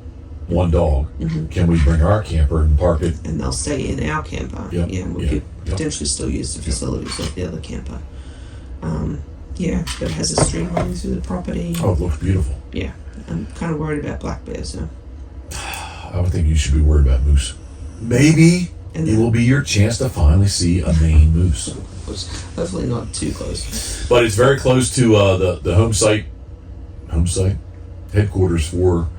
1 dog. Can we bring our camper and park it? And they'll stay in our camper. Yep. Yeah, and we Yep. could Yep. potentially still use the facilities of the other camper. Yeah, but it has a stream running through the property. Oh, it looks beautiful. Yeah, I'm kind of worried about black bears now. I would think you should be worried about moose. Maybe And it then- will be your chance to finally see a Maine moose. Hopefully not too close. But it's very close to the home site headquarters for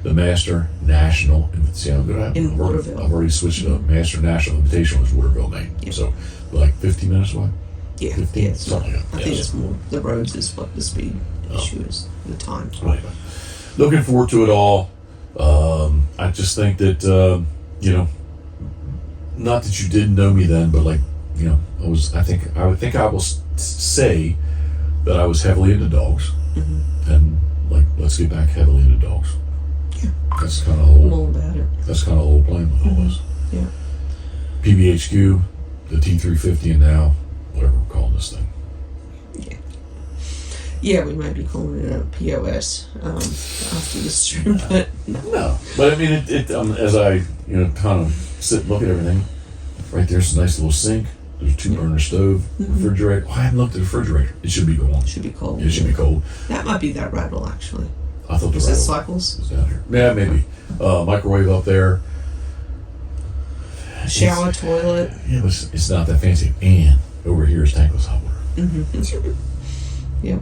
the Master National. See how good I am? In Waterville. I've already switched it up. Master National Invitational is Waterville, Maine. Yeah. So like 15 minutes away. Yeah, 15, yeah, it's not. something like that. I think Yes. it's more the roads is what the speed issue is, the time. Anyway, looking forward to it all. I just think that not that you didn't know me then, but like I would think I will say that I was heavily into dogs, and like let's get back heavily into dogs. Yeah. That's kind of the I'm whole. all about it. That's kind of the whole plan with all this. Yeah. PBHQ, the T350, and now whatever we're calling this thing. Yeah, we might be calling it a POS after this stream, but no. No, but I mean, as I kind of sit and look at everything, right there's a nice little sink. There's a 2-burner stove, refrigerator. Oh, I haven't looked at the refrigerator. It should be going. It should be cold. It should be cold. That might be that rattle, actually. I thought the Is it rattle cycles? was down here. Yeah, maybe. Microwave up there. Shower, toilet. Yeah, but it's not that fancy. And over here is tankless hot water. Yep.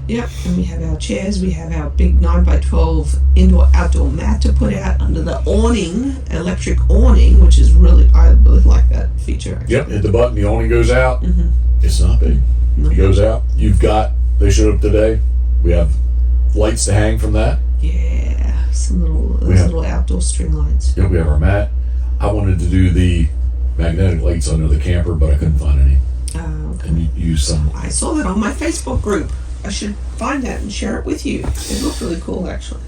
Yep. And we have our chairs. We have our big 9x12 indoor-outdoor mat to put out under the awning, electric awning, which is I really like that feature. Actually. Yep, hit the button, the awning goes out. It's not big. No. It goes out. They showed up today. We have lights to hang from that. Yeah. Some little outdoor string lights. Yep, we have our mat. I wanted to do the magnetic lights under the camper, but I couldn't find any. Okay. And you use some. I saw that on my Facebook group. I should find that and share it with you. It looked really cool, actually.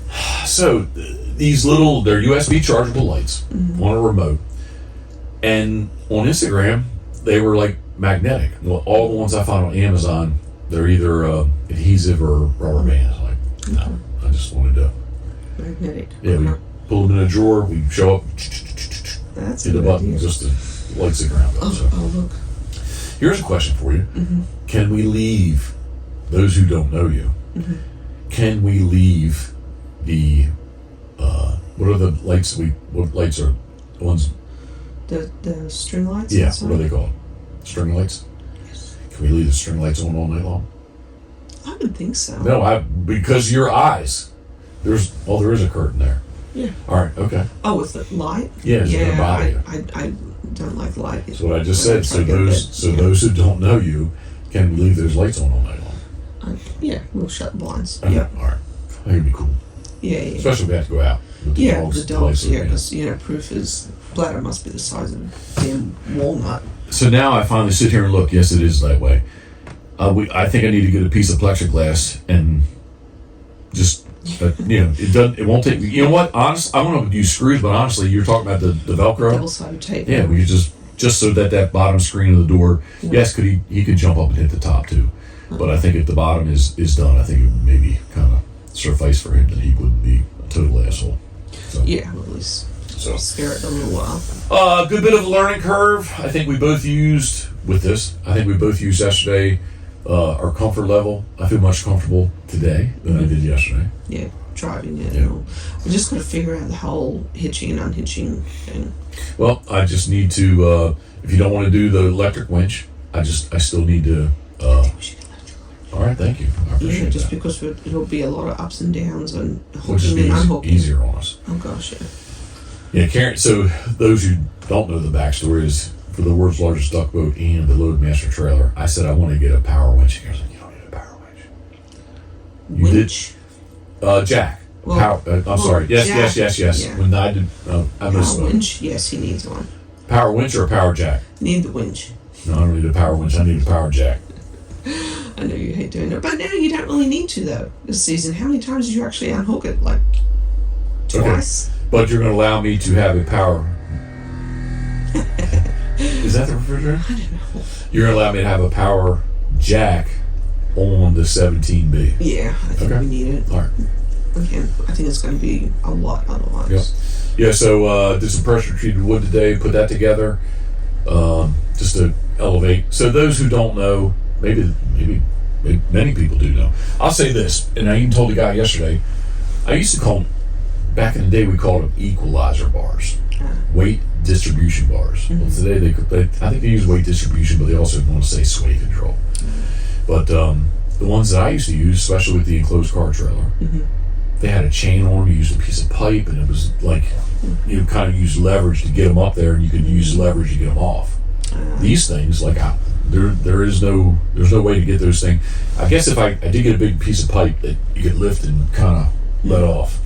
So they're USB chargeable lights on a remote, and on Instagram they were like magnetic. Well, all the ones I found on Amazon, they're either adhesive or rubber bands. Like, no, I just wanted to. Magnetic. Yeah, we pull them in a drawer. We show up, That's a hit the good button, idea. just the lights the ground up. So Oh, look. here's a question for you: Can we leave those who don't know you? Can we leave the what are the lights? What lights are the ones? The string lights? Yeah, outside? what are they called? String lights? Yes. Can we leave the string lights on all night long? I would think so. No, because your eyes. There is a curtain there. Yeah. All right, okay. Oh, with the light? Yeah, it's gonna bother you. I don't like light. That's what I just said. So I get those who don't know you, can we leave those lights on all night long? Yeah, we'll shut the blinds. Okay, Yeah. all right. That'd be cool. Yeah. Especially if we have to go out with the Yeah, dogs. the dogs, lights are- because, proof is, bladder must be the size of a damn walnut. So now I finally sit here and look. Yes, it is that way. I think I need to get a piece of plexiglass and just, it won't take. You know what? Honest, I want to use screws, but honestly, you're talking about the Velcro. Double-sided tape. Yeah, we could just so that bottom screen of the door. Yeah. Yes, he could jump up and hit the top too, but I think if the bottom is done, I think it would maybe kind of suffice for him, that he wouldn't be a total asshole. So. Yeah, well, at least So. spare it a little while. Good bit of a learning curve. I think we both used with this. I think we both used yesterday. Our comfort level. I feel much comfortable today than I did yesterday. Yeah. driving it. Yeah. And all. We just got to figure out the whole hitching and unhitching thing. Well, I just need to. If you don't want to do the electric winch, I still need to. I think we should get electric. All right, thank you. I appreciate Yeah, just that. because it'll be a lot of ups and downs and Which is hooking and unhooking. easier on us. Oh gosh, yeah. Yeah, Karen. So those who don't know the backstory is for the world's largest duck boat and the Loadmaster trailer. I said I want to get a power winch. He was like, "You don't need a power winch." You Winch. Jack. Well, Power. I'm sorry. Yes, Jack. yes. Yeah. When I did, I Power misspoke. winch. Yes, he needs one. Power winch or a power jack? Need the winch. No, I don't need a power winch. I need a power jack. I know you hate doing it, but now you don't really need to though. This season, how many times did you actually unhook it? Like twice. Okay. But you're going to allow me to have a power. Is that the refrigerator? I don't know. You're going to allow me to have a power jack on the 17B. Yeah, I think Okay. we need it. All right. Again, I think it's going to be a lot otherwise. Yep. Yeah, so did some pressure treated wood today, put that together just to elevate. So those who don't know, maybe many people do know. I'll say this, and I even told the guy yesterday, I used to call them, back in the day we called them equalizer bars, weight distribution bars. Mm-hmm. Well, today I think they use weight distribution, but they also want to say sway control. Mm-hmm. But the ones that I used to use, especially with the enclosed car trailer, Mm-hmm. they had a chain on them. You used a piece of pipe, and it was like you kind of use leverage to get them up there, and you could use leverage to get them off. These things, like there's no way to get those things. I guess if I did get a big piece of pipe that you could lift and kind of let off,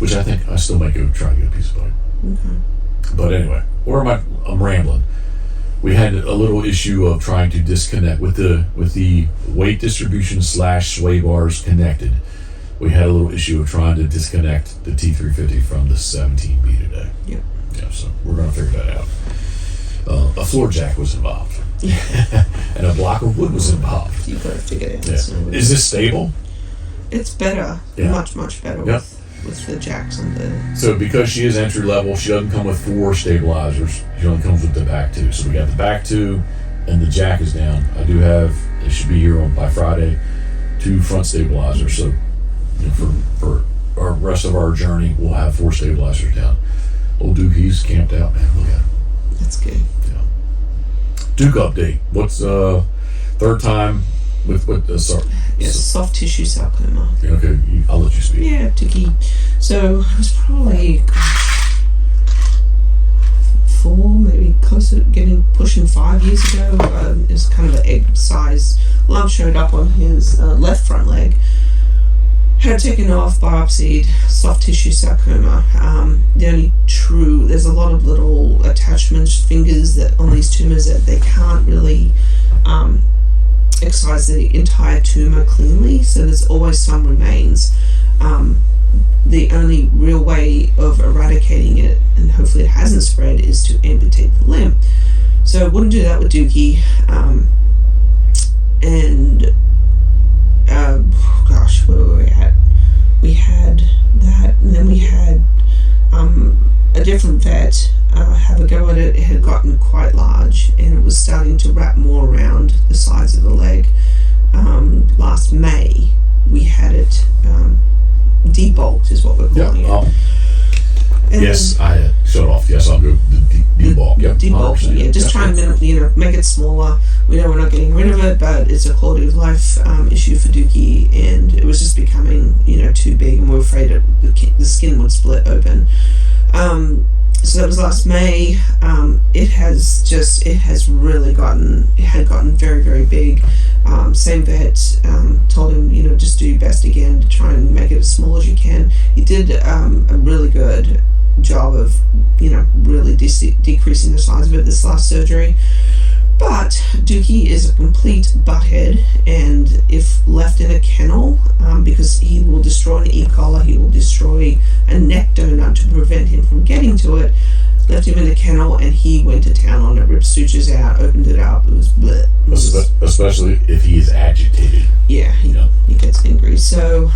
which I think I still might go try to get a piece of pipe. Okay. But anyway, I'm rambling. We had a little issue of trying to disconnect with the weight distribution / sway bars connected. We had a little issue of trying to disconnect the T350 from the 17B today. Yep. Yeah, so we're going to figure that out. A floor jack was involved. And a block of wood was involved. You've got to figure it out. Yeah. So Is this stable? it's better. Yeah. Much better Yep. with the jacks and the... So because she is entry level, she doesn't come with 4 stabilizers. She only comes with the back 2. So we got the back 2 and the jack is down. I do have, it should be here by Friday, 2 front stabilizers. So for our rest of our journey, we'll have 4 stabilizers down. Old Duke, he's camped out, man. Look at him. That's good. Yeah. Duke update. What's third time with sorry? Yes, soft tissue sarcoma. Okay, I'll let you speak. Yeah, Dickie. So it was probably 4, maybe close to pushing 5 years ago. It was kind of an egg-sized lump showed up on his left front leg. Had taken off, biopsied, soft tissue sarcoma. The only there's a lot of little attachments, fingers that on these tumors that they can't really excise the entire tumor cleanly, so there's always some remains. The only real way of eradicating it, and hopefully it hasn't spread, is to amputate the limb. So I wouldn't do that with Dookie. Gosh, where were we at? We had that, and then we had a different vet have a go at it. It had gotten quite large, and it was starting to wrap more around the sides of the leg. Last May, we had it debulked, is what we're calling it. Yes, I shut off. Yes, I'll go debulk. Yep, Debulking, yeah. Just try and make it smaller. We know we're not getting rid of it, but it's a quality of life issue for Dookie, and it was just becoming too big, and we were afraid the skin would split open. So that was last May. It had gotten very, very big. Same vet told him, just do your best again to try and make it as small as you can. He did a really good job of, really decreasing the size of it this last surgery. But Dookie is a complete butthead, and if left in a kennel, because he will destroy an e-collar, he will destroy a neck donut to prevent him from getting to it. Left him in the kennel, and he went to town on it, ripped sutures out, opened it up. It was bleh. Especially if he is agitated. Yeah, he gets angry. So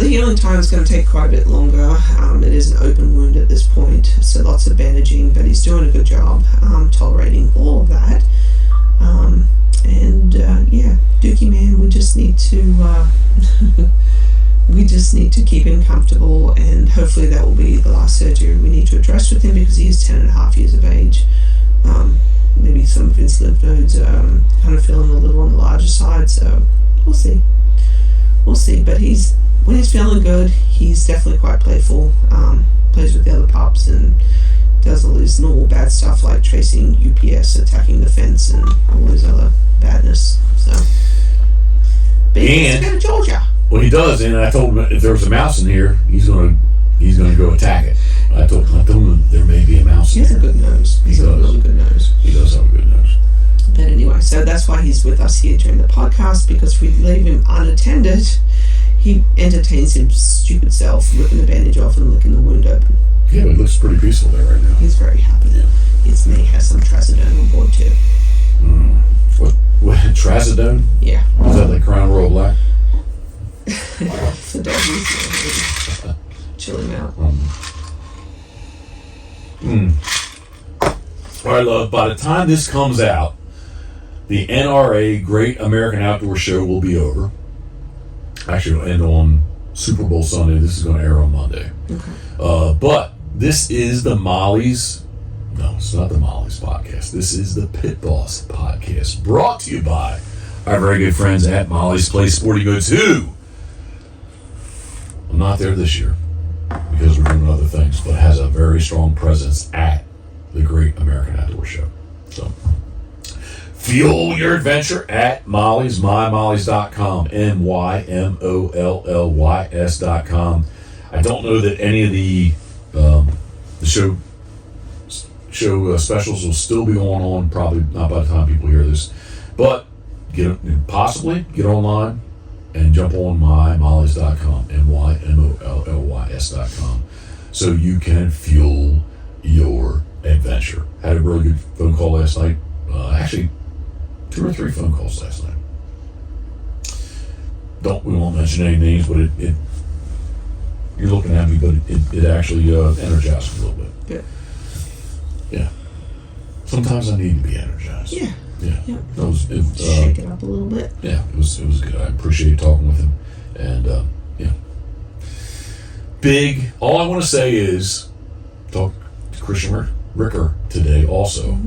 the healing time is going to take quite a bit longer. It is an open wound at this point, so lots of bandaging, but he's doing a good job tolerating all of that. Dookie man, we just need to we just need to keep him comfortable, and hopefully that will be the last surgery we need to address with him, because he is 10.5 years of age. Maybe some of his lymph nodes are kind of feeling a little on the larger side, so we'll see. But when he's feeling good, he's definitely quite playful. Plays with the other pups and does all his normal bad stuff like tracing UPS, attacking the fence, and all his other badness. So, but he gets to go to Georgia. Well, he does, and I told him if there was a mouse in here, he's gonna go attack it. I told him there may be a mouse. He has a good nose. He has a really good nose. He does have a good nose. But anyway, so that's why he's with us here during the podcast, because if we leave him unattended, he entertains his stupid self, ripping the bandage off and licking the wound open. Yeah, it looks pretty peaceful there right now. He's very happy. Yeah. His mate has some trazodone on board too. What trazodone? Yeah. Is that like Crown Royal Black? The dog needs to chill him out. All right, love. By the time this comes out, the NRA Great American Outdoor Show will be over. Actually, it'll end on Super Bowl Sunday. This is going to air on Monday. Okay. But this is the Molly's. No, it's not the Molly's podcast. This is the Pit Boss podcast, brought to you by our very good friends at Molly's Place Sporting Goods, who I'm not there this year because we're doing other things, but has a very strong presence at the Great American Outdoor Show. So fuel your adventure at Molly's, mymollys.com, MYMOLLYS.com. I don't know that any of the show specials will still be going on, probably not by the time people hear this, but possibly get online and jump on mymollys.com, MYMOLLYS.com, so you can fuel your adventure. Had a really good phone call last night. Actually, 2 or 3 phone calls last night. We won't mention any names, but it you're looking at me, but it actually energized me a little bit. Good. Yeah. Sometimes I need to be energized. Yeah. Yeah. Yep. Shake it up a little bit. Yeah, it was good. I appreciate talking with him, and yeah. All I want to say is talk to Christian Ricker today. Also,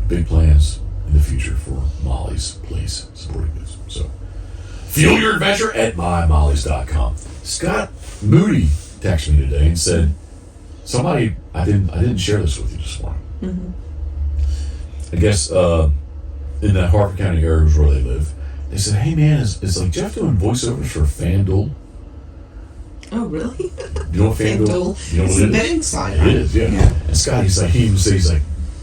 big plans in the future for Molly's Place Sporting Goods. So, fuel your adventure at mymollys.com. Scott Moody texted me today and said, "Somebody, I didn't share this with you this morning. Mm-hmm. I guess in that Harford County area is where they live. They said, hey man, is like Jeff doing voiceovers for FanDuel?" Oh, really? You know what FanDuel? You know it's what a betting site. It is, yeah. And Scott, he's like,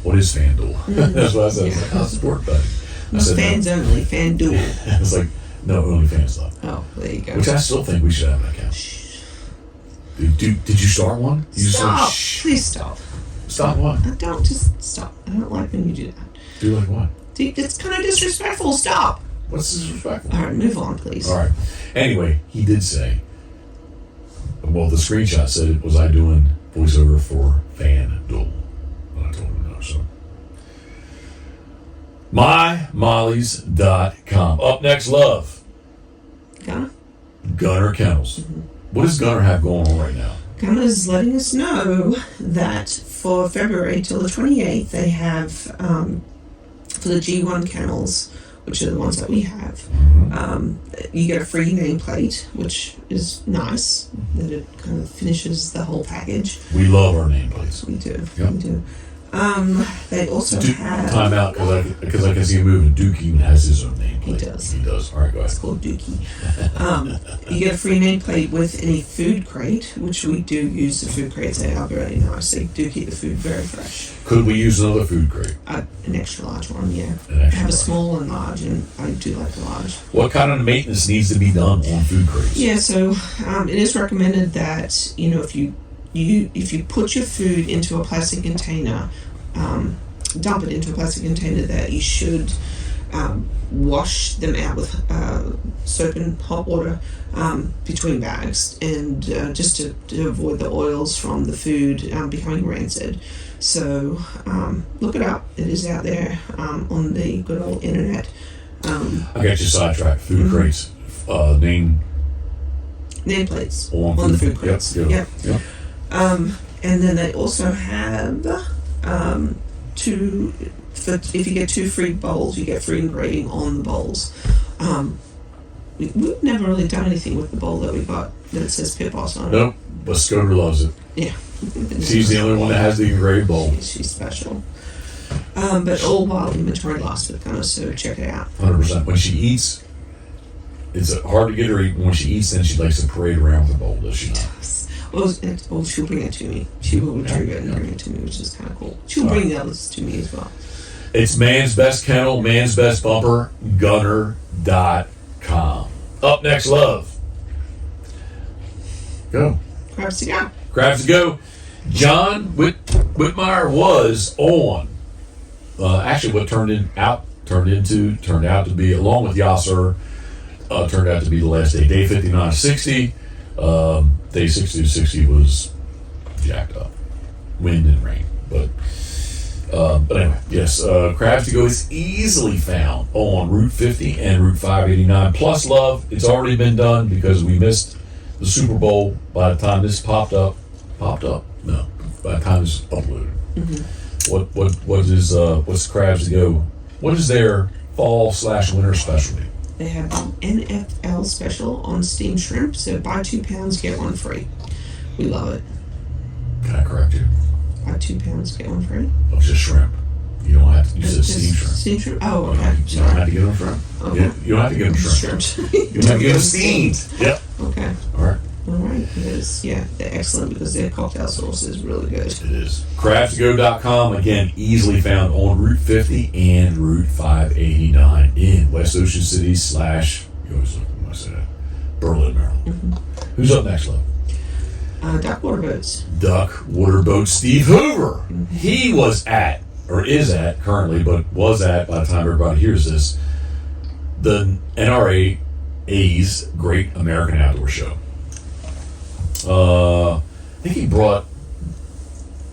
what is FanDuel? Mm-hmm. That's what I said. I was like, how's sport betting? I said, fans only, FanDuel. It's like, no, only fans stuff. Oh, there you go. Which I still think we should have an account. Shh. Did you start one? You Stop! Just Please stop. Stop what? Just stop. I don't like when you do that. Do like what? It's kind of disrespectful. Stop. What's disrespectful? All right, move on, please. All right. Anyway, he did say, well, the screenshot said, was I doing voiceover for FanDuel? And I told him no, so. mymollys.com. Up next, love. Gunner Kennels. Mm-hmm. What does Gunner have going on right now? Gunner's letting us know that for February till the 28th, they have, for the G1 kennels, which are the ones that we have, you get a free nameplate, which is nice, that it kind of finishes the whole package. We love our nameplates. We do. Yep. We do. They also have... Time out, because I can see him moving. Duke even has his own nameplate. He does. He does. All right, go ahead. It's called Dookie. You get a free nameplate with any food crate, which we do use the food crates. They are very nice. They do keep the food very fresh. Could we use another food crate? An extra large one, yeah. An extra I have a large. small and large, and I do like the large. What kind of maintenance needs to be done on food crates? Yeah, so it is recommended that, if you put your food into a plastic container, dump it into a plastic container, that you should wash them out with soap and hot water between bags, and just to avoid the oils from the food becoming rancid. So look it up. It is out there on the good old internet. I got you sidetracked. Food crates. Name nameplates on the food crates. Yep. And then they also have if you get 2 free bowls, you get free engraving on the bowls. We've never really done anything with the bowl that we got that says Pitboss on it. Nope, but Scoter loves it. Yeah. She's the only one that has the engraved bowl. She's special. But all while inventory lasts with us, so check it out. 100%. When she eats, it's hard to get her eating. When she eats, then she likes to parade around with the bowl, does she not? Well, she'll bring it to me. She will retrieve it and bring it to me, which is kind of cool. She'll bring the others to me as well. It's Man's Best Kennel, Man's Best Bumper, Gunner.com. Up next, love. Go. Crabs to go. Crabs to go. John Whitmire was on. Actually, what turned out to be, along with Yasser, turned out to be the last day. Day 59-60. Day 60 was jacked up. Wind and rain. But anyway, yes, Crabs to Go is easily found on Route 50 and Route 589. Plus, love, it's already been done because we missed the Super Bowl by the time this popped up. No, by the time this uploaded. Mm-hmm. What's Crabs to Go? What is their fall/winter specialty? They have an NFL special on steamed shrimp, so buy 2 pounds, get 1 free. We love it. Can I correct you? Buy 2 pounds, get 1 free. Oh, it's just shrimp. You don't have to. You said steamed shrimp. Steamed shrimp? Oh, okay. You don't have to get them shrimp. Okay. You don't have to get them shrimp. You don't have to get them steamed. Yep. Okay. All right. Because, they're excellent because their cocktail sauce is really good. It is. Crabstogo.com, again, easily found on Route 50 and Route 589 in West Ocean City / you always look when I say that, Berlin, Maryland. Mm-hmm. Who's up next, love? Duck Water Boats. Duck Water Boats. Steve Hoover. Mm-hmm. He is at currently, but was at by the time everybody hears this, the NRA's Great American Outdoor Show. I think he brought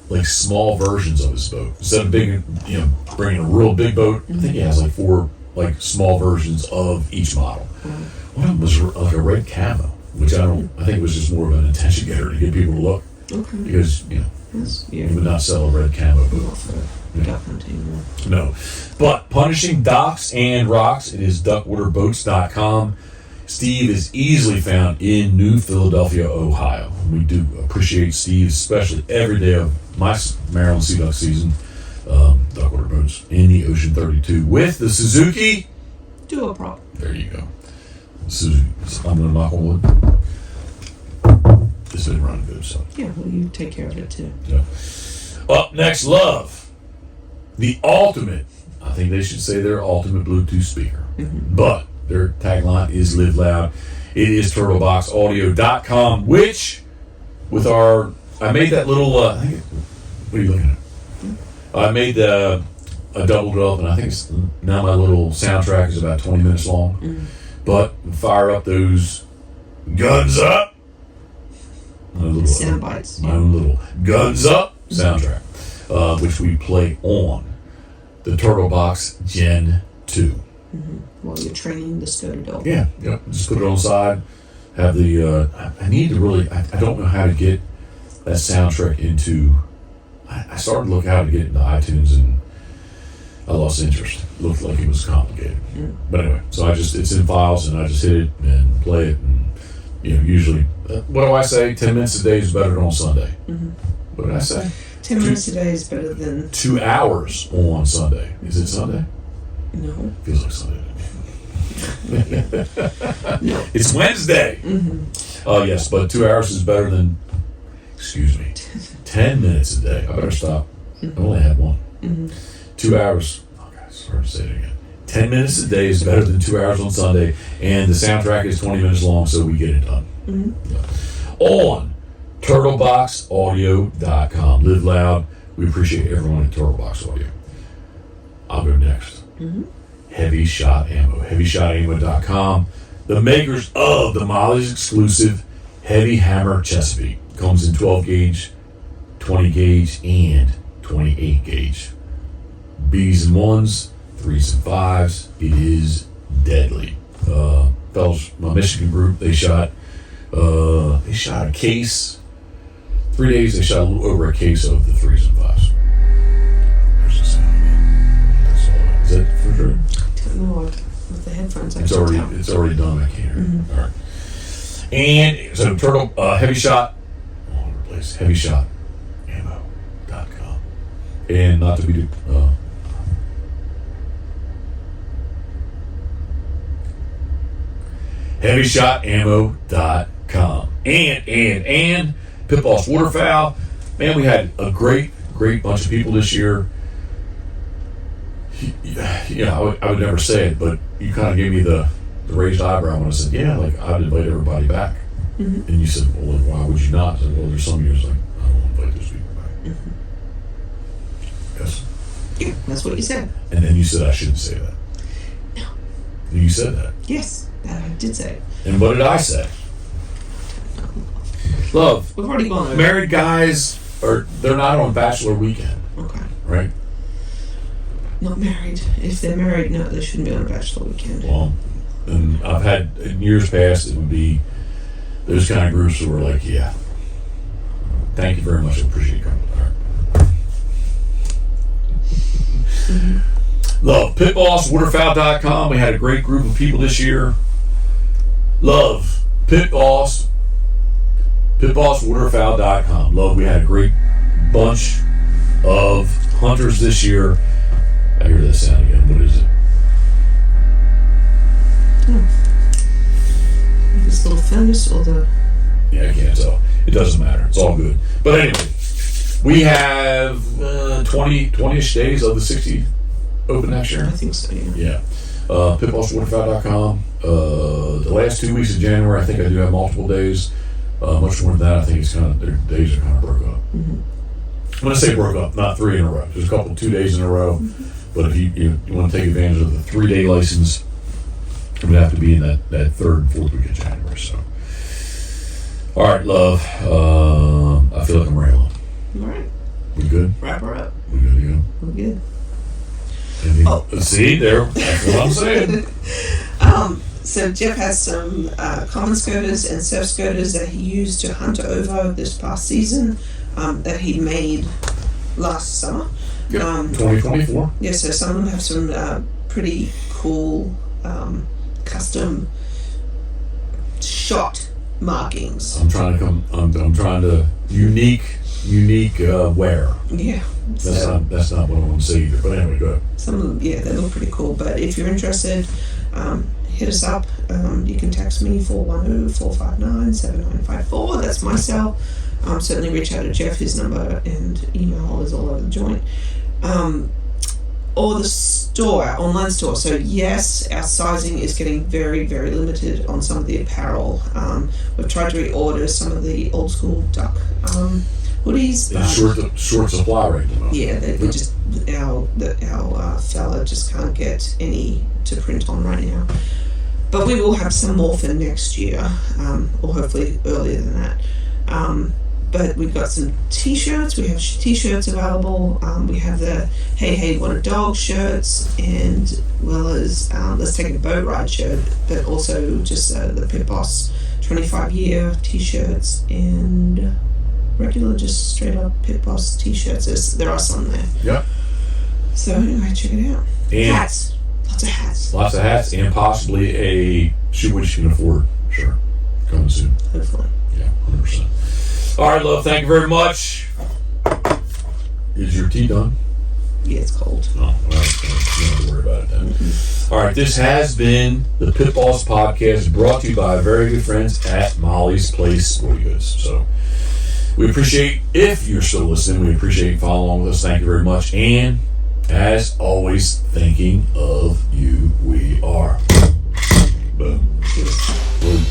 like small versions of his boat instead of bringing a real big boat. I think he has like 4 like small versions of each model. One of them was like a red camo, which I think it was just more of an attention getter to get people to look. Okay. Because you would not sell a red camo boat. No. But punishing docks and rocks, it is duckwaterboats.com. Steve is easily found in New Philadelphia, Ohio. We do appreciate Steve, especially every day of my Maryland Sea Duck season. Duckwater Boats in the Ocean 32 with the Suzuki Duo-Prop. There you go. Suzuki. I'm going to knock on wood. It's been running good, so. Yeah, well, you take care of it too. Yeah. Up next, love. The ultimate, I think they should say their ultimate Bluetooth speaker. Mm-hmm. But their tagline is Live Loud. It is turtleboxaudio.com, which I made that little, what are you looking at? I made a double drop, and I think now my little soundtrack is about 20 minutes long. Mm-hmm. But fire up those guns up. Sound bites. My own little guns up soundtrack, which we play on the Turtlebox Gen 2. Mm-hmm. While you're training the Scoter dog. Yeah. Just put it on the side. Have the. I need to really. I don't know how to get that soundtrack into. I started to look how to get it into iTunes, and I lost interest. It looked like it was complicated. Mm. But anyway, so it's in files, and I just hit it and play it, and usually, what do I say? 10 minutes a day is better than on Sunday. Mm-hmm. What did I say? 10 minutes a day is better than 2 hours on Sunday. Is it Sunday? No. Feels like Sunday. No. It's Wednesday. Mm-hmm. Yes, but 2 hours is better than, 10 minutes a day. I better stop. Mm-hmm. I only had one. Mm-hmm. 2 hours. Oh, God, it's hard to say it again. 10 minutes a day is better than 2 hours on Sunday, and the soundtrack is 20 minutes long, so we get it done. Mm-hmm. Yeah. On turtleboxaudio.com. Live loud. We appreciate everyone at Turtlebox Audio. I'll go next. Mm-hmm. Heavy Shot Ammo. HeavyShotAmmo.com. The makers of the Molly's exclusive Heavy Hammer Chesapeake. Comes in 12 gauge, 20 gauge, and 28 gauge. B's and 1s, 3s and 5s. It is deadly. Fellows, my Michigan group, they shot They shot a case. 3 days, they shot a little over a case of the 3s and 5s. There's the sound again. That's all. Is that for sure? I don't know with the headphones. It's already done. I can't hear it. All right. And so turtle heavy shot. All over the place. Heavy shot. Ammo.com. And not to be heavyshotammo.com. And Pitboss Waterfowl. Man, we had a great bunch of people this year. I would never say it, but you kind of gave me the raised eyebrow when I said, yeah, like I'd invite everybody back. And you said, well, then why would you not? I said, well, there's some years like, I don't want to invite those people back. Yes? Yeah, that's what you said. And then you said I shouldn't say that. No. You said that. Yes, that I did say. And what did I say? Love. We've already gone over. Married guys they're not on bachelor weekend. Okay. Right? Not married. If they're married, no, they shouldn't be on a bachelor weekend. Well, and I've had in years past, it would be those kind of groups who were like, yeah, thank you very much, I appreciate you coming. All right. Love pitbosswaterfowl.com. We had a great group of people this year. Love pitbosswaterfowl.com. Love, we had a great bunch of hunters this year. I hear that sound again. What is it? This little furnace or the... Yeah, I can't tell. It doesn't matter. It's all good. But anyway, we have 20-ish days of the 60 open next year. I think so, yeah. Yeah. Pitbosswaterfowl.com. The last 2 weeks of January, I think I do have multiple days. Much more than that, I think it's kind of, their days are kind of broke up. When I say broke up, not 3 in a row. There's a couple 2 days in a row. But if you want to take advantage of the 3-day license, it would have to be in that 3rd and 4th week of January. So, all right, love. I feel like I'm railing. All right. We good? Wrap her up. We good to go? We're good. Anything? See, there. That's what I'm saying. So Jeff has some common scoters and surf scoters that he used to hunt over this past season that he made last summer. Yep. 2024. Yeah, so some of them have some pretty cool custom shot markings. I'm trying to unique wear. Yeah. That's not what I want to say either. But anyway, go ahead. Some of them, yeah, they look pretty cool. But if you're interested, hit us up. You can text me 410-459-7954. That's my cell. Certainly reach out to Jeff. His number and email is all over the joint. Or the store, our online store. So yes, our sizing is getting very, very limited on some of the apparel. We've tried to reorder some of the old school duck hoodies. It's short supply right now. Yeah, we just our fella just can't get any to print on right now. But we will have some more for next year, or hopefully earlier than that. But we've got some t-shirts. We have t-shirts available. We have the Hey What a Dog shirts, and well as Let's Take a Boat Ride shirt, but also just the Pitboss 25-year t-shirts and regular just straight up Pitboss t-shirts. There are some there. Yep. So anyway, check it out. And hats. Lots of hats and possibly a shoe which you can afford. Sure. Coming soon. Hopefully. Yeah, 100%. All right, love. Thank you very much. Is your tea done? Yeah, it's cold. Oh, well, you don't have to worry about it then. All right, this has been the Pitboss Podcast, brought to you by our very good friends at Molly's Place Sporting Goods. So we appreciate, if you're still listening, we appreciate following along with us. Thank you very much. And as always, thinking of you, we are. Boom. Cheers. Boom.